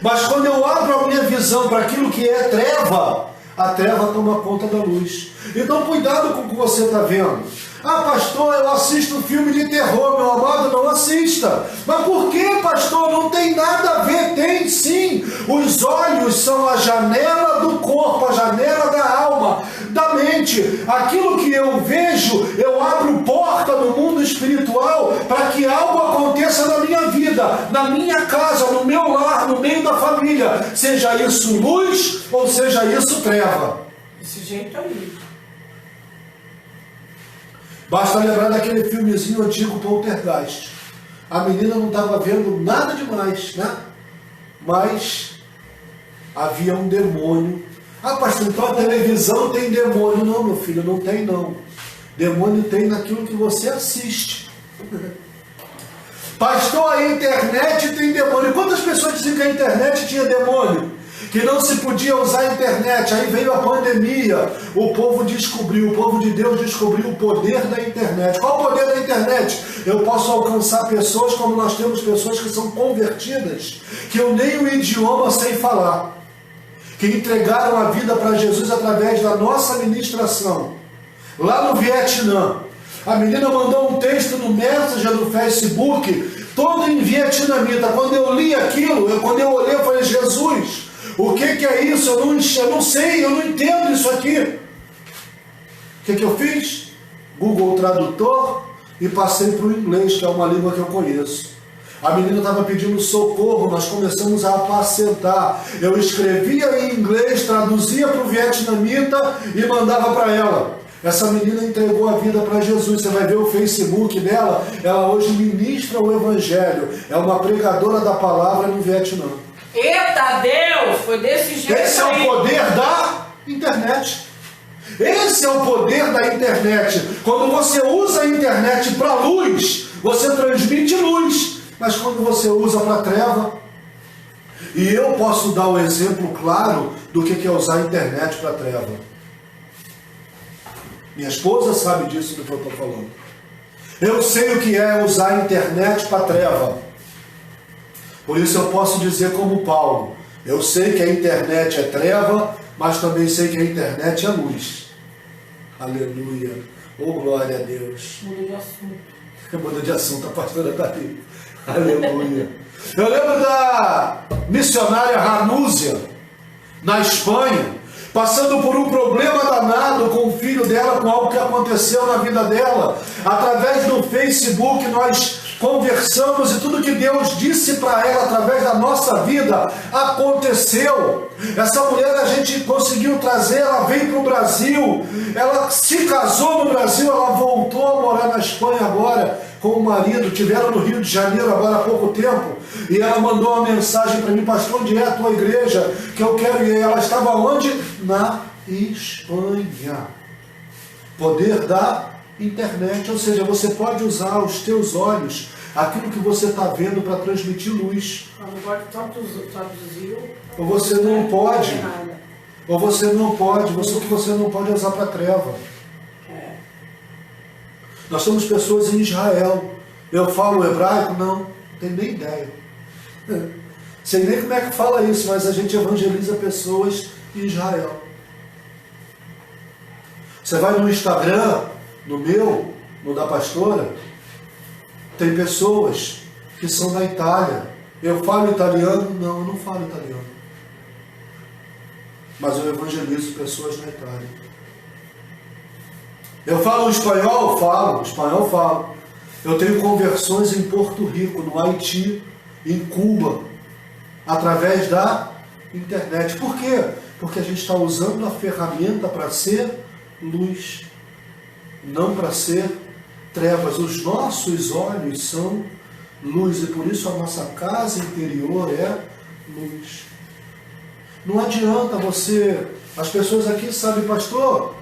Mas quando eu abro a minha visão para aquilo que é treva, a treva toma conta da luz. Então cuidado com o que você está vendo. Ah, pastor, eu assisto filme de terror, meu amado, não assista. Mas por que, pastor? Não tem nada a ver. Tem sim. Os olhos são a janela do corpo, a janela da alma, da mente. Aquilo que eu vejo, eu abro porta no mundo espiritual para que algo aconteça na minha vida, na minha casa, no meu lar, no meio da família. Seja isso luz ou seja isso treva. Desse jeito aí. Basta lembrar daquele filmezinho antigo, Poltergeist. A menina não estava vendo nada demais, né? Mas havia um demônio. Ah, pastor, então a televisão tem demônio. Não, meu filho, não tem não. Demônio tem naquilo que você assiste. Pastor, a internet tem demônio. Quantas pessoas diziam que a internet tinha demônio? Que não se podia usar a internet, aí veio a pandemia, o povo descobriu, o povo de Deus descobriu o poder da internet. Qual o poder da internet? Eu posso alcançar pessoas como nós temos pessoas que são convertidas, que eu nem o idioma sei falar, que entregaram a vida para Jesus através da nossa ministração, lá no Vietnã. A menina mandou um texto no Messenger do Facebook, todo em vietnamita. Quando eu li aquilo, quando eu olhei, eu falei, Jesus, o que é isso? Eu não sei, eu não entendo isso aqui. O que eu fiz? Google Tradutor e passei para o inglês, que é uma língua que eu conheço. A menina estava pedindo socorro, nós começamos a apacentar. Eu escrevia em inglês, traduzia para o vietnamita e mandava para ela. Essa menina entregou a vida para Jesus. Você vai ver o Facebook dela, ela hoje ministra o Evangelho. É uma pregadora da palavra no Vietnã. Eita Deus, foi desse jeito. Esse é o poder da internet. Esse é o poder da internet. Quando você usa a internet para luz, você transmite luz. Mas quando você usa para treva, e eu posso dar um exemplo claro do que é usar a internet para treva. Minha esposa sabe disso do que eu estou falando. Eu sei o que é usar a internet para treva. Por isso eu posso dizer como Paulo, eu sei que a internet é treva, mas também sei que a internet é luz. Aleluia. Oh, glória a Deus. Muda de assunto. Muda de assunto, a pastora está aí. Aleluia. Eu lembro da missionária Ranúzia, na Espanha, passando por um problema danado com o filho dela, com algo que aconteceu na vida dela. Através do Facebook nós conversamos e tudo que Deus disse para ela através da nossa vida aconteceu. Essa mulher a gente conseguiu trazer, ela veio para o Brasil, ela se casou no Brasil, ela voltou a morar na Espanha agora com o marido, tiveram no Rio de Janeiro agora há pouco tempo, e ela mandou uma mensagem para mim, pastor, onde é a tua igreja? Que eu quero ir. Ela estava onde? Na Espanha. Poder da internet, ou seja, você pode usar os teus olhos, aquilo que você está vendo para transmitir luz. Não pode traduzir. Ou você não pode. Ou você não pode. O que você não pode é usar para treva. Nós somos pessoas em Israel. Eu falo hebraico? Não tenho nem ideia. Sei nem como é que fala isso, mas a gente evangeliza pessoas em Israel. Você vai no Instagram, no meu, no da pastora, tem pessoas que são da Itália. Eu falo italiano? Não, eu não falo italiano. Mas eu evangelizo pessoas na Itália. Eu falo espanhol? Falo. Eu tenho conversões em Porto Rico, no Haiti, em Cuba, através da internet. Por quê? Porque a gente está usando a ferramenta para ser luz, não para ser trevas. Os nossos olhos são luz e por isso a nossa casa interior é luz. Não adianta você... As pessoas aqui sabem, pastor,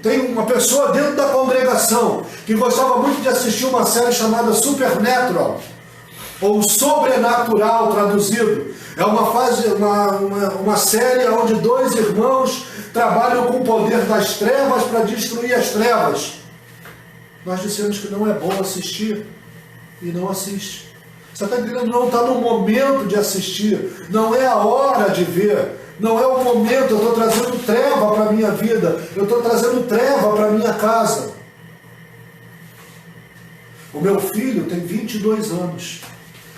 Tem uma pessoa dentro da congregação que gostava muito de assistir uma série chamada Supernatural, ou Sobrenatural traduzido. É uma série onde dois irmãos trabalham com o poder das trevas para destruir as trevas. Nós dissemos que não é bom assistir e não assiste. Você está entendendo? Não está no momento de assistir, não é a hora de ver, não é o momento. Eu estou trazendo treva para a minha vida, eu estou trazendo treva para a minha casa. O meu filho tem 22 anos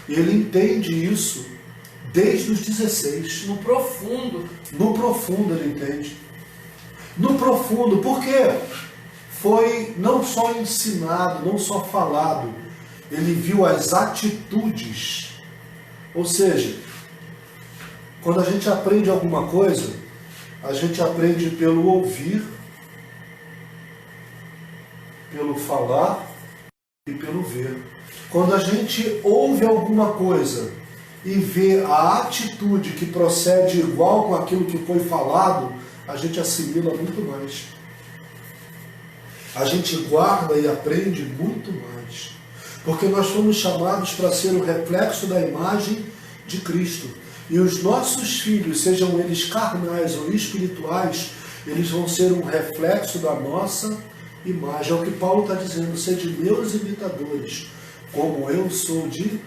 e ele entende isso desde os 16. No profundo. No profundo ele entende. No profundo, por quê? Foi não só ensinado, não só falado, ele viu as atitudes. Ou seja, quando a gente aprende alguma coisa, a gente aprende pelo ouvir, pelo falar e pelo ver. Quando a gente ouve alguma coisa e vê a atitude que procede igual com aquilo que foi falado, a gente assimila muito mais. A gente guarda e aprende muito mais. Porque nós fomos chamados para ser o reflexo da imagem de Cristo. E os nossos filhos, sejam eles carnais ou espirituais, eles vão ser um reflexo da nossa imagem. É o que Paulo está dizendo: sede meus imitadores, como eu sou de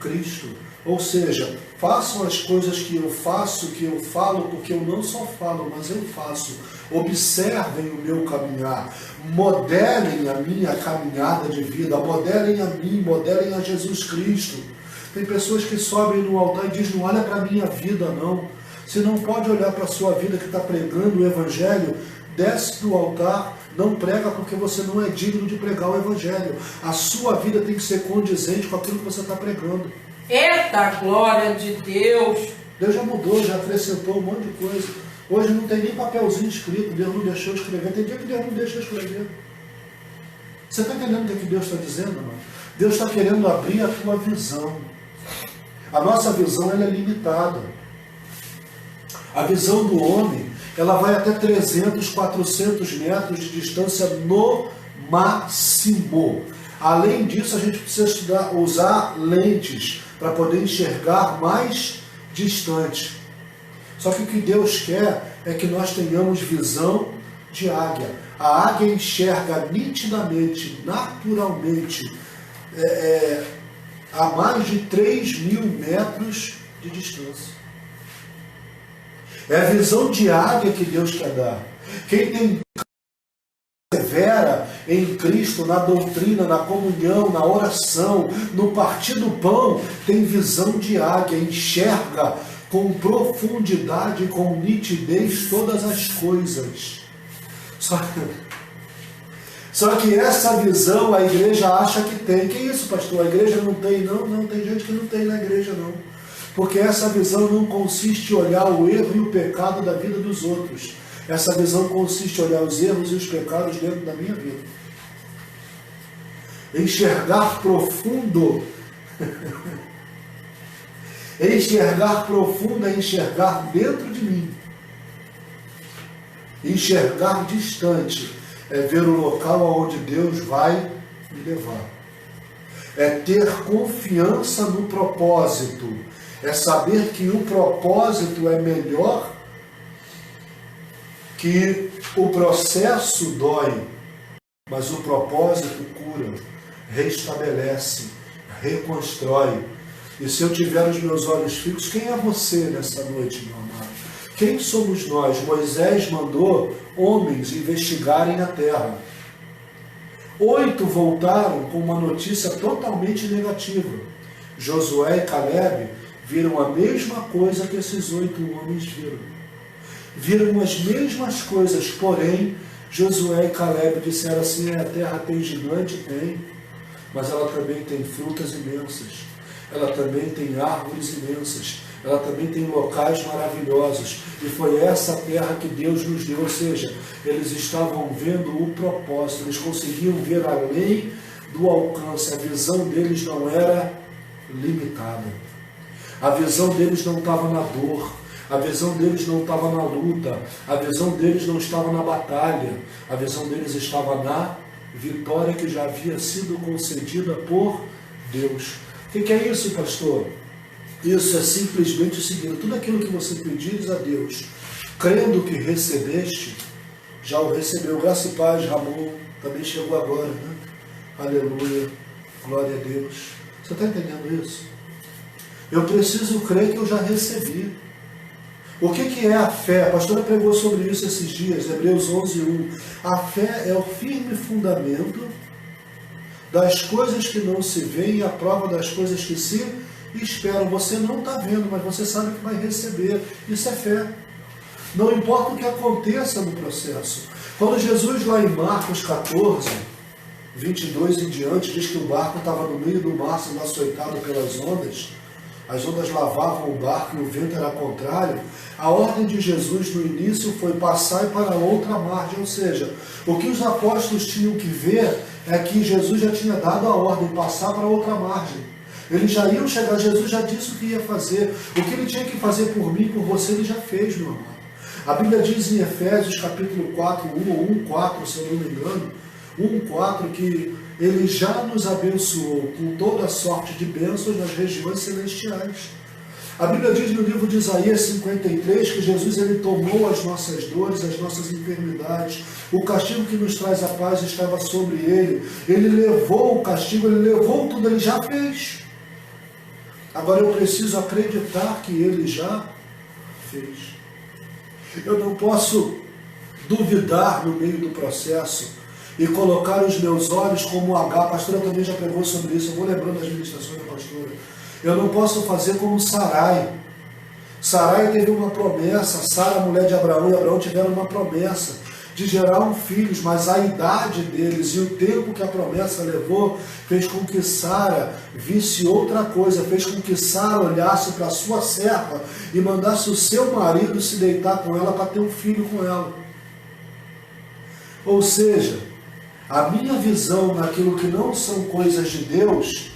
Cristo. Ou seja, façam as coisas que eu faço, que eu falo, porque eu não só falo, mas eu faço. Observem o meu caminhar, modelem a minha caminhada de vida, modelem a mim, modelem a Jesus Cristo. Tem pessoas que sobem no altar e dizem: não olha para a minha vida não. Se não pode olhar para a sua vida que está pregando o Evangelho, desce do altar, não prega, porque você não é digno de pregar o Evangelho. A sua vida tem que ser condizente com aquilo que você está pregando. Eita glória de Deus! Deus já mudou, já acrescentou um monte de coisa. Hoje não tem nem papelzinho escrito, Deus não deixou escrever. Tem dia que Deus não deixa escrever. Você está entendendo o que Deus está dizendo, irmão? Deus está querendo abrir a tua visão. A nossa visão ela é limitada. A visão do homem, ela vai até 300, 400 metros de distância no máximo. Além disso, a gente precisa usar lentes para poder enxergar mais distante. Só que o que Deus quer é que nós tenhamos visão de águia. A águia enxerga nitidamente, naturalmente, a mais de 3.000 metros de distância. É a visão de águia que Deus quer dar. Quem tem persevera em Cristo, na doutrina, na comunhão, na oração, no partir do pão, tem visão de águia, enxerga com profundidade, com nitidez todas as coisas. Só que essa visão a igreja acha que tem. Que isso, pastor? A igreja não tem? Não, tem gente que não tem na igreja, não. Porque essa visão não consiste em olhar o erro e o pecado da vida dos outros. Essa visão consiste em olhar os erros e os pecados dentro da minha vida. Enxergar profundo. Enxergar profundo é enxergar dentro de mim. Enxergar distante é ver o local aonde Deus vai me levar. É ter confiança no propósito. É saber que o propósito é melhor, que o processo dói, mas o propósito cura, restabelece, reconstrói. E se eu tiver os meus olhos fixos, quem é você nessa noite, meu amado? Quem somos nós? Moisés mandou homens investigarem a terra. 8 voltaram com uma notícia totalmente negativa. Josué e Caleb viram a mesma coisa que esses 8 homens viram. Viram as mesmas coisas, porém, Josué e Caleb disseram assim: a terra tem gigante? Tem, mas ela também tem frutas imensas. Ela também tem árvores imensas, ela também tem locais maravilhosos, e foi essa terra que Deus nos deu. Ou seja, eles estavam vendo o propósito, eles conseguiam ver além do alcance. A visão deles não era limitada, a visão deles não estava na dor, A visão deles não estava na luta, a visão deles não estava na batalha, a visão deles estava na vitória que já havia sido concedida por Deus. O que é isso, pastor? Isso é simplesmente o seguinte: tudo aquilo que você pedires a Deus, crendo que recebeste, já o recebeu. Graça e paz, Ramon, também chegou agora, né? Aleluia, glória a Deus. Você está entendendo isso? Eu preciso crer que eu já recebi. O que é a fé? A pastora pregou sobre isso esses dias, Hebreus 11:1. A fé é o firme fundamento das coisas que não se veem e a prova das coisas que se esperam. Você não está vendo, mas você sabe que vai receber. Isso é fé. Não importa o que aconteça no processo. Quando Jesus, lá em Marcos 14, 22 em diante, diz que o barco estava no meio do mar, sendo açoitado pelas ondas, as ondas lavavam o barco e o vento era contrário, a ordem de Jesus no início foi passar para outra margem, ou seja, o que os apóstolos tinham que ver é que Jesus já tinha dado a ordem, passar para outra margem. Eles já iam chegar, Jesus já disse o que ia fazer, o que ele tinha que fazer por mim, por você, ele já fez, meu amado. A Bíblia diz em Efésios capítulo 4, 1 ou 1:4, se eu não me engano, 1:4, que ele já nos abençoou com toda sorte de bênçãos nas regiões celestiais. A Bíblia diz no livro de Isaías 53 que Jesus ele tomou as nossas dores, as nossas enfermidades. O castigo que nos traz a paz estava sobre ele. Ele levou o castigo, ele levou tudo, ele já fez. Agora eu preciso acreditar que ele já fez. Eu não posso duvidar no meio do processo e colocar os meus olhos como H. A pastora também já pregou sobre isso, eu vou lembrando as ministrações da pastora. Eu não posso fazer como Sarai. Sarai teve uma promessa, Sara, mulher de Abraão, e Abraão tiveram uma promessa de gerar um filho, mas a idade deles e o tempo que a promessa levou fez com que Sara visse outra coisa, fez com que Sara olhasse para a sua serva e mandasse o seu marido se deitar com ela para ter um filho com ela. Ou seja, a minha visão naquilo que não são coisas de Deus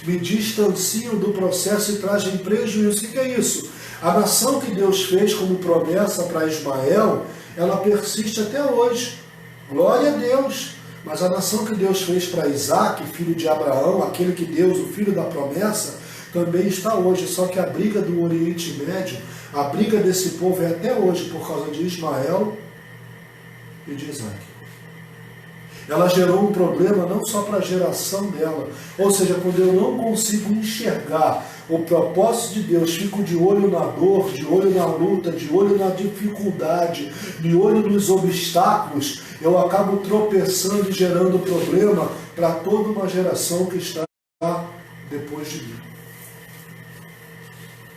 me distanciam do processo e trazem prejuízo. O que é isso? A nação que Deus fez como promessa para Ismael, ela persiste até hoje. Glória a Deus. Mas a nação que Deus fez para Isaac, filho de Abraão, aquele que Deus, o filho da promessa, também está hoje. Só que a briga do Oriente Médio, a briga desse povo é até hoje por causa de Ismael e de Isaac. Ela gerou um problema não só para a geração dela, ou seja, quando eu não consigo enxergar o propósito de Deus, fico de olho na dor, de olho na luta, de olho na dificuldade, de olho nos obstáculos, eu acabo tropeçando e gerando problema para toda uma geração que está depois de mim.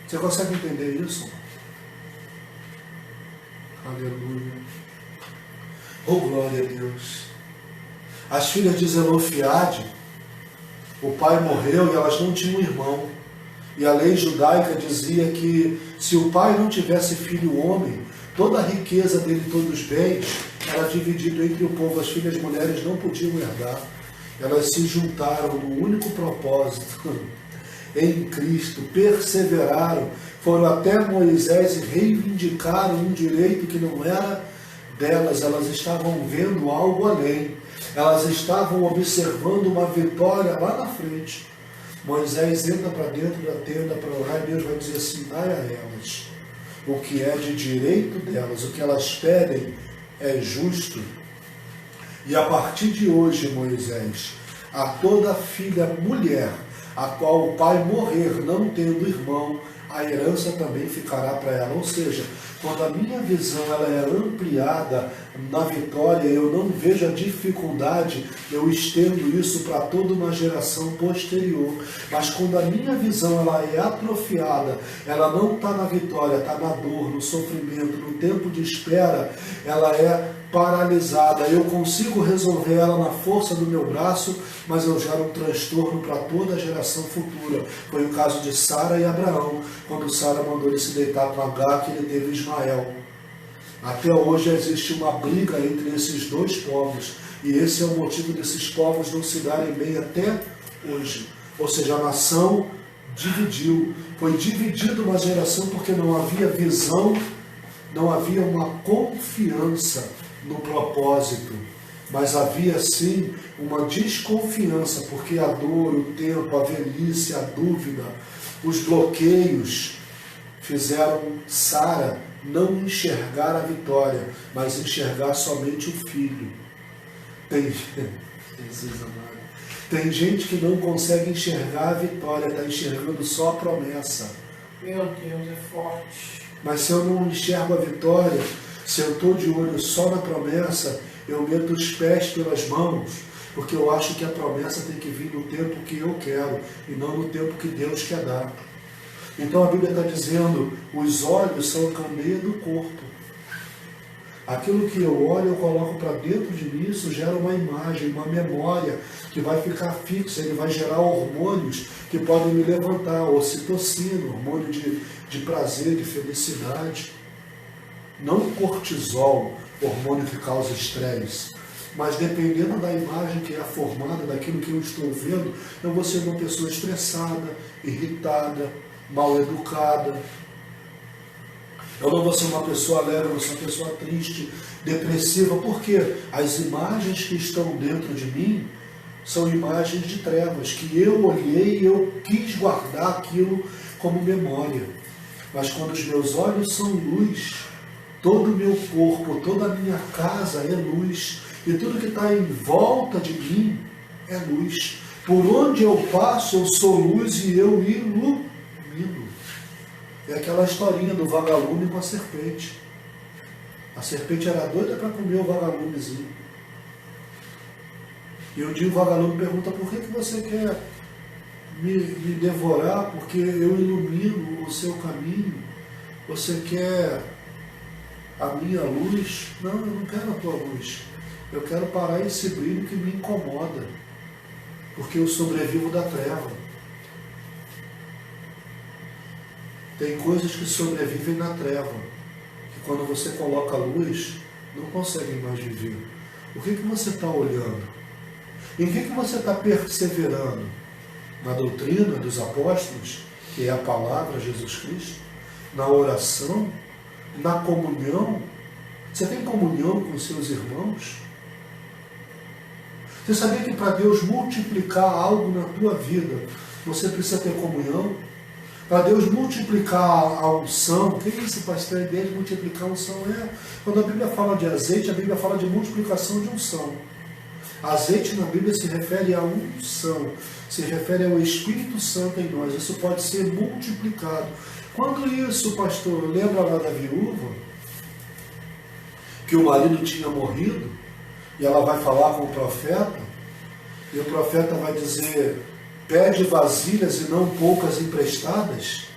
Você consegue entender isso? Aleluia. Oh, glória a Deus. As filhas de Zelofiade, o pai morreu e elas não tinham irmão. E a lei judaica dizia que se o pai não tivesse filho homem, toda a riqueza dele, todos os bens, era dividido entre o povo. As filhas mulheres não podiam herdar. Elas se juntaram no único propósito, em Cristo, perseveraram, foram até Moisés e reivindicaram um direito que não era delas. Elas estavam vendo algo além. Elas estavam observando uma vitória lá na frente. Moisés entra para dentro da tenda para orar e Deus vai dizer assim: dai a elas o que é de direito delas, o que elas pedem é justo. E a partir de hoje, Moisés, a toda filha mulher, a qual o pai morrer não tendo irmão, a herança também ficará para ela. Ou seja, quando a minha visão ela é ampliada na vitória, eu não vejo a dificuldade, eu estendo isso para toda uma geração posterior. Mas quando a minha visão ela é atrofiada, ela não está na vitória, está na dor, no sofrimento, no tempo de espera, ela é paralisada. Eu consigo resolver ela na força do meu braço, mas eu gero um transtorno para toda a geração futura. Foi o caso de Sara e Abraão, quando Sara mandou ele se deitar com Agar, que ele teve Ismael. Até hoje existe uma briga entre esses dois povos, e esse é o motivo desses povos não se darem bem até hoje. Ou seja, a nação dividiu. Foi dividido uma geração porque não havia visão, não havia uma confiança no propósito, mas havia sim uma desconfiança, porque a dor, o tempo, a velhice, a dúvida, os bloqueios fizeram Sara não enxergar a vitória, mas enxergar somente o filho. Tem gente que não consegue enxergar a vitória, está enxergando só a promessa. Meu Deus, é forte. Mas se eu não enxergo a vitória, se eu estou de olho só na promessa, eu meto os pés pelas mãos, porque eu acho que a promessa tem que vir no tempo que eu quero e não no tempo que Deus quer dar. Então a Bíblia está dizendo, os olhos são o candeia do corpo. Aquilo que eu olho, eu coloco para dentro de mim, isso gera uma imagem, uma memória que vai ficar fixa, ele vai gerar hormônios que podem me levantar, ocitocina, hormônio de prazer, de felicidade. Não cortisol, hormônio que causa estresse, mas dependendo da imagem que é formada, daquilo que eu estou vendo, eu vou ser uma pessoa estressada, irritada, mal educada. Eu não vou ser uma pessoa alegre, eu vou ser uma pessoa triste, depressiva, porque as imagens que estão dentro de mim são imagens de trevas, que eu olhei e eu quis guardar aquilo como memória. Mas quando os meus olhos são luz, todo o meu corpo, toda a minha casa é luz, e tudo que está em volta de mim é luz. Por onde eu passo, eu sou luz e eu ilumino. É aquela historinha do vagalume com a serpente. A serpente era doida para comer o vagalumezinho. E um dia o vagalume pergunta, por que você quer me devorar? Porque eu ilumino o seu caminho. Você quer a minha luz? Não, eu não quero a tua luz. Eu quero parar esse brilho que me incomoda. Porque eu sobrevivo da treva. Tem coisas que sobrevivem na treva, que quando você coloca a luz, não conseguem mais viver. O que você está olhando? Em que você está perseverando? Na doutrina dos apóstolos, que é a palavra Jesus Cristo? Na oração? Na comunhão? Você tem comunhão com seus irmãos? Você sabia que para Deus multiplicar algo na tua vida, você precisa ter comunhão? Para Deus multiplicar a unção, o que é isso, pastor? A ideia de multiplicar a unção quando a Bíblia fala de azeite, a Bíblia fala de multiplicação de unção. Azeite na Bíblia se refere à unção, se refere ao Espírito Santo em nós. Isso pode ser multiplicado. Quando isso, pastor, lembra lá da viúva, que o marido tinha morrido, e ela vai falar com o profeta, e o profeta vai dizer, pede vasilhas e não poucas emprestadas.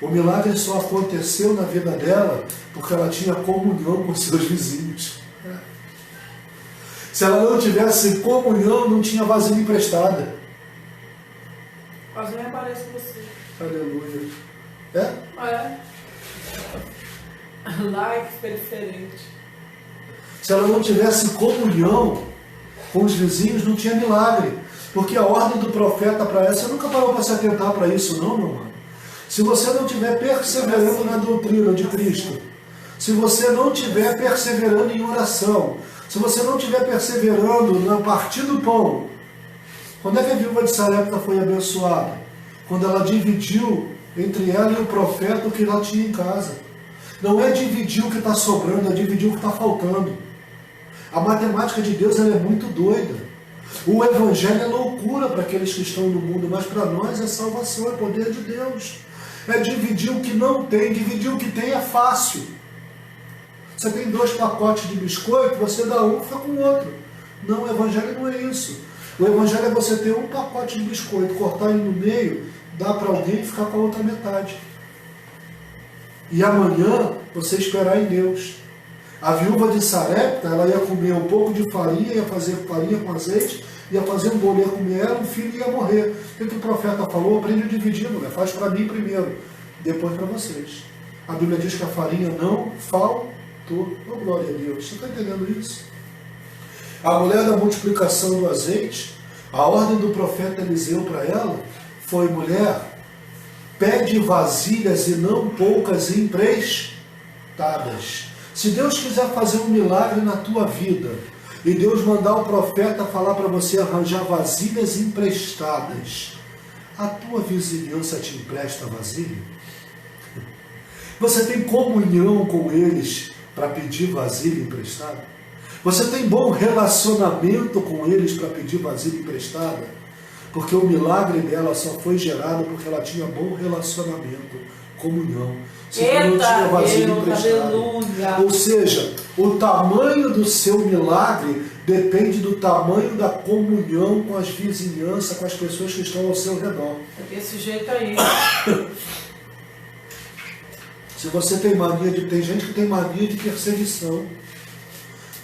O milagre só aconteceu na vida dela porque ela tinha comunhão com seus vizinhos. Se ela não tivesse comunhão, não tinha vasilha emprestada. Vasilha parece você. Aleluia. Lá é que é diferente. Se ela não tivesse comunhão com os vizinhos, não tinha milagre. Porque a ordem do profeta para essa, você nunca parou para se atentar para isso, não, meu irmão? Se você não estiver perseverando na doutrina de Cristo, se você não estiver perseverando em oração, se você não estiver perseverando na partir do pão, quando é que a viúva de Sarepta foi abençoada? Quando ela dividiu entre ela e o profeta o que ela tinha em casa. Não é dividir o que está sobrando, é dividir o que está faltando. A matemática de Deus ela é muito doida. O Evangelho é loucura para aqueles que estão no mundo, mas para nós é salvação, é poder de Deus. É dividir o que não tem, dividir o que tem é fácil. Você tem 2 pacotes de biscoito, você dá um e fica com o outro. Não, o Evangelho não é isso. O Evangelho é você ter um pacote de biscoito, cortar ele no meio, dar para alguém e ficar com a outra metade. E amanhã você esperar em Deus. A viúva de Sarepta, ela ia comer um pouco de farinha, ia fazer farinha com azeite, ia fazer um bolo, ia comer ela, o filho ia morrer. O que o profeta falou? Aprende a dividir, mulher. Faz para mim primeiro, depois para vocês. A Bíblia diz que a farinha não faltou. Oh, glória a Deus. Você está entendendo isso? A mulher da multiplicação do azeite, a ordem do profeta Eliseu para ela foi, mulher, Pede vasilhas e não poucas emprestadas. Se Deus quiser fazer um milagre na tua vida, e Deus mandar o profeta falar para você arranjar vasilhas emprestadas, a tua vizinhança te empresta vasilha? Você tem comunhão com eles para pedir vasilha emprestada? Você tem bom relacionamento com eles para pedir vasilha emprestada? Porque o milagre dela só foi gerado porque ela tinha bom relacionamento, comunhão. Se não tinha vasilha emprestada. Ou seja, o tamanho do seu milagre depende do tamanho da comunhão com as vizinhanças, com as pessoas que estão ao seu redor. É desse jeito aí. Se você tem mania de... Tem gente que tem mania de perseguição.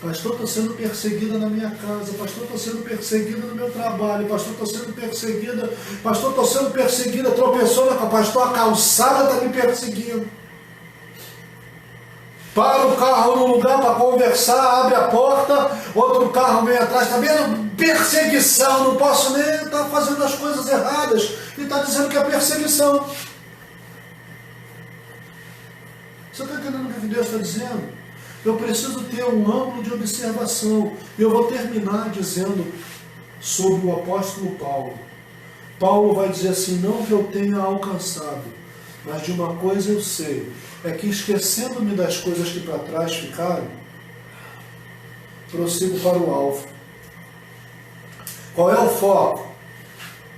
Pastor, estou sendo perseguida na minha casa. Pastor, estou sendo perseguida no meu trabalho. Pastor, estou sendo perseguida. Pastor, estou sendo perseguida. Tropeçou na... Pastor, a calçada está me perseguindo. Para o carro no lugar para conversar, abre a porta, outro carro vem atrás. Está vendo? Perseguição. Não posso nem estar fazendo as coisas erradas. E está dizendo que é perseguição. Você está entendendo o que Deus está dizendo? Eu preciso ter um ângulo de observação. Eu vou terminar dizendo sobre o apóstolo Paulo. Paulo vai dizer assim, não que eu tenha alcançado, mas de uma coisa eu sei, é que esquecendo-me das coisas que para trás ficaram, prossigo para o alvo. Qual é o foco?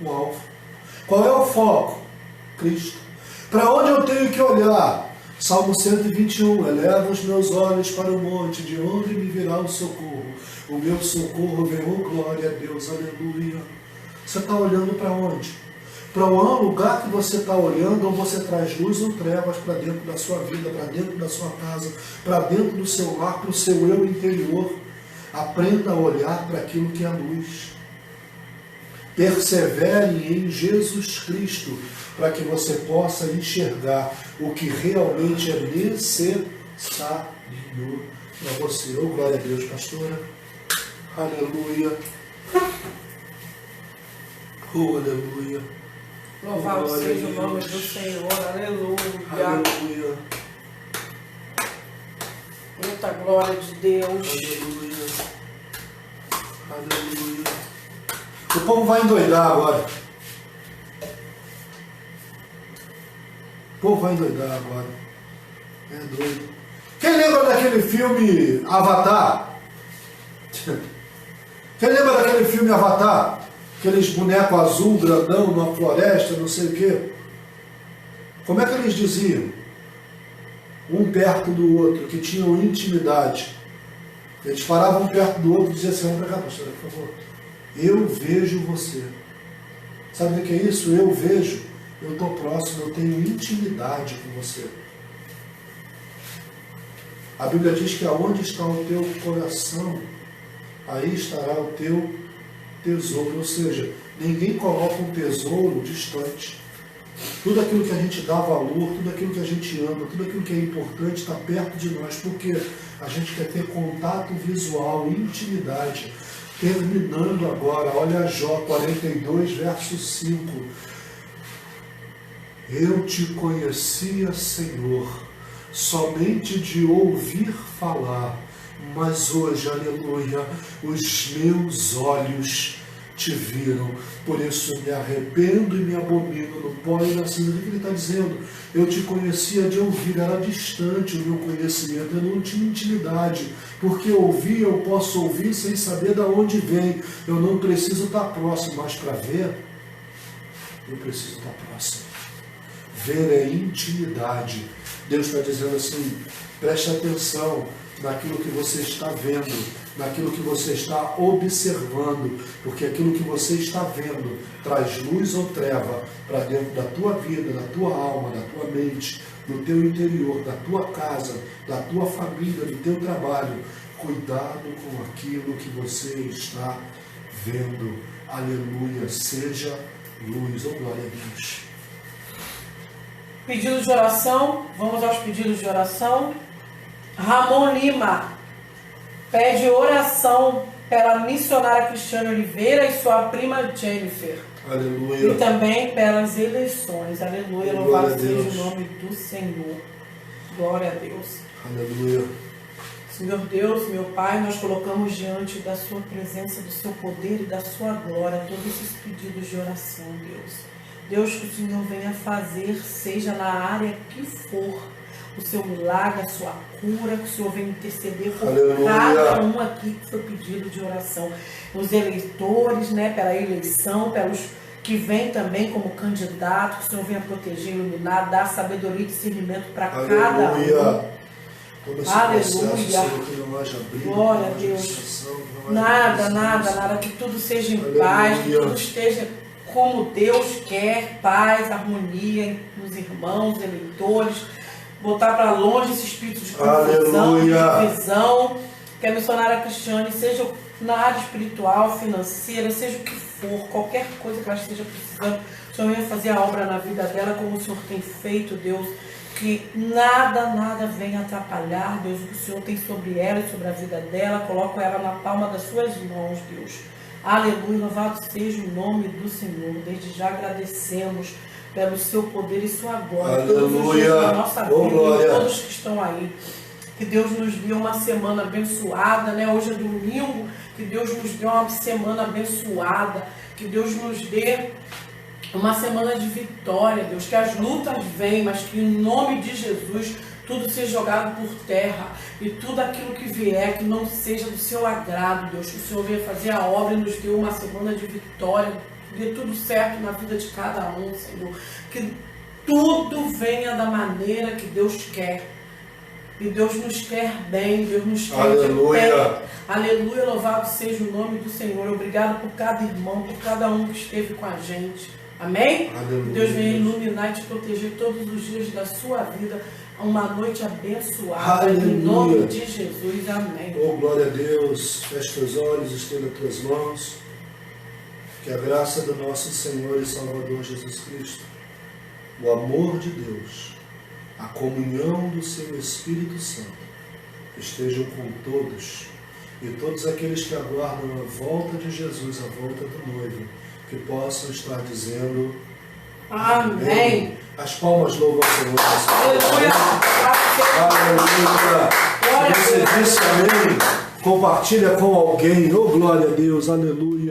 O alvo. Qual é o foco? Cristo. Para onde eu tenho que olhar? Salmo 121, eleva os meus olhos para o monte, de onde me virá o socorro? O meu socorro vem, oh glória a Deus, aleluia. Você está olhando para onde? Para o lugar que você está olhando, ou você traz luz ou trevas para dentro da sua vida, para dentro da sua casa, para dentro do seu lar, para o seu eu interior. Aprenda a olhar para aquilo que é luz. Persevere em Jesus Cristo, para que você possa enxergar o que realmente é necessário para você. Oh, glória a Deus, pastora. Aleluia. Oh, aleluia. Louvado seja o nome do Senhor. Aleluia. Aleluia. Muita glória de Deus. Aleluia. Aleluia. O povo vai endoidar agora. O povo vai endoidar agora. É doido. Quem lembra daquele filme Avatar? Quem lembra daquele filme Avatar? Aqueles bonecos azul, grandão, numa floresta, não sei o quê. Como é que eles diziam? Um perto do outro, que tinham intimidade. Eles paravam um perto do outro e diziam assim, vamos pra cá, pastora, por favor. Eu vejo você. Sabe o que é isso? Eu vejo. Eu estou próximo, eu tenho intimidade com você. A Bíblia diz que aonde está o teu coração, aí estará o teu tesouro. Ou seja, ninguém coloca um tesouro distante. Tudo aquilo que a gente dá valor, tudo aquilo que a gente ama, tudo aquilo que é importante está perto de nós, porque a gente quer ter contato visual, intimidade. Terminando agora, olha Jó 42, verso 5. Eu te conhecia, Senhor, somente de ouvir falar, mas hoje, aleluia, os meus olhos te viram, por isso me arrependo e me abomino no pó e na cinza. O que ele está dizendo? Eu te conhecia de ouvir, era distante o meu conhecimento, eu não tinha intimidade, porque ouvir, eu posso ouvir sem saber de onde vem, eu não preciso estar próximo, mas para ver, eu preciso estar próximo. Ver é intimidade. Deus está dizendo assim, preste atenção naquilo que você está vendo, naquilo que você está observando, porque aquilo que você está vendo traz luz ou treva para dentro da tua vida, da tua alma, da tua mente, do teu interior, da tua casa, da tua família, do teu trabalho. Cuidado com aquilo que você está vendo. Aleluia, seja luz. Oh, glória a Deus. Pedidos de oração, vamos aos pedidos de oração. Ramon Lima pede oração pela missionária Cristiane Oliveira e sua prima Jennifer. Aleluia. E também pelas eleições. Aleluia. Louvado seja o nome do Senhor. Glória a Deus. Aleluia. Senhor Deus, meu Pai, nós colocamos diante da sua presença, do seu poder e da sua glória todos esses pedidos de oração, Deus. Deus, que o Senhor venha fazer, seja na área que for, o seu milagre, a sua cura, que o Senhor venha interceder por cada um aqui que foi pedido de oração. Os eleitores, né, pela eleição, pelos que vêm também como candidato, que o Senhor venha proteger, iluminar, dar sabedoria e discernimento para cada um. Aleluia. Glória a Deus. Nada, que tudo seja em paz, que tudo esteja como Deus quer, paz, harmonia nos irmãos, eleitores, botar para longe esse espírito de confusão, de divisão, que a missionária Cristiane seja na área espiritual, financeira, seja o que for, qualquer coisa que ela esteja precisando, o Senhor venha fazer a obra na vida dela como o Senhor tem feito, Deus. Que nada venha atrapalhar, Deus, o que o Senhor tem sobre ela e sobre a vida dela. Coloco ela na palma das suas mãos, Deus. Aleluia, louvado seja o nome do Senhor. Desde já agradecemos pelo seu poder e sua glória. Aleluia. Todos os dias da nossa vida, glória. Todos que estão aí. Que Deus nos dê uma semana abençoada, né? Hoje é domingo. Que Deus nos dê uma semana abençoada. Que Deus nos dê uma semana de vitória, Deus, que as lutas venham, mas que em nome de Jesus tudo seja jogado por terra e tudo aquilo que vier, que não seja do seu agrado, Deus, que o Senhor venha fazer a obra e nos dê uma semana de vitória, que dê tudo certo na vida de cada um, Senhor, que tudo venha da maneira que Deus quer. E Deus nos quer bem, Deus nos quer Aleluia. de pé. Aleluia, louvado seja o nome do Senhor. Obrigado por cada irmão, por cada um que esteve com a gente. Amém? Aleluia. Deus venha iluminar e te proteger todos os dias da sua vida. Uma noite abençoada. Aleluia. Em nome de Jesus. Amém. Oh, glória a Deus. Feche teus olhos, estenda tuas mãos. Que a graça do nosso Senhor e Salvador Jesus Cristo, o amor de Deus, a comunhão do seu Espírito Santo estejam com todos e todos aqueles que aguardam a volta de Jesus, a volta do noivo, que possam estar dizendo amém. As palmas louvam ao Senhor. Aleluia. Aleluia. Se você disse amém, compartilha com alguém. Oh, glória a Deus. Aleluia.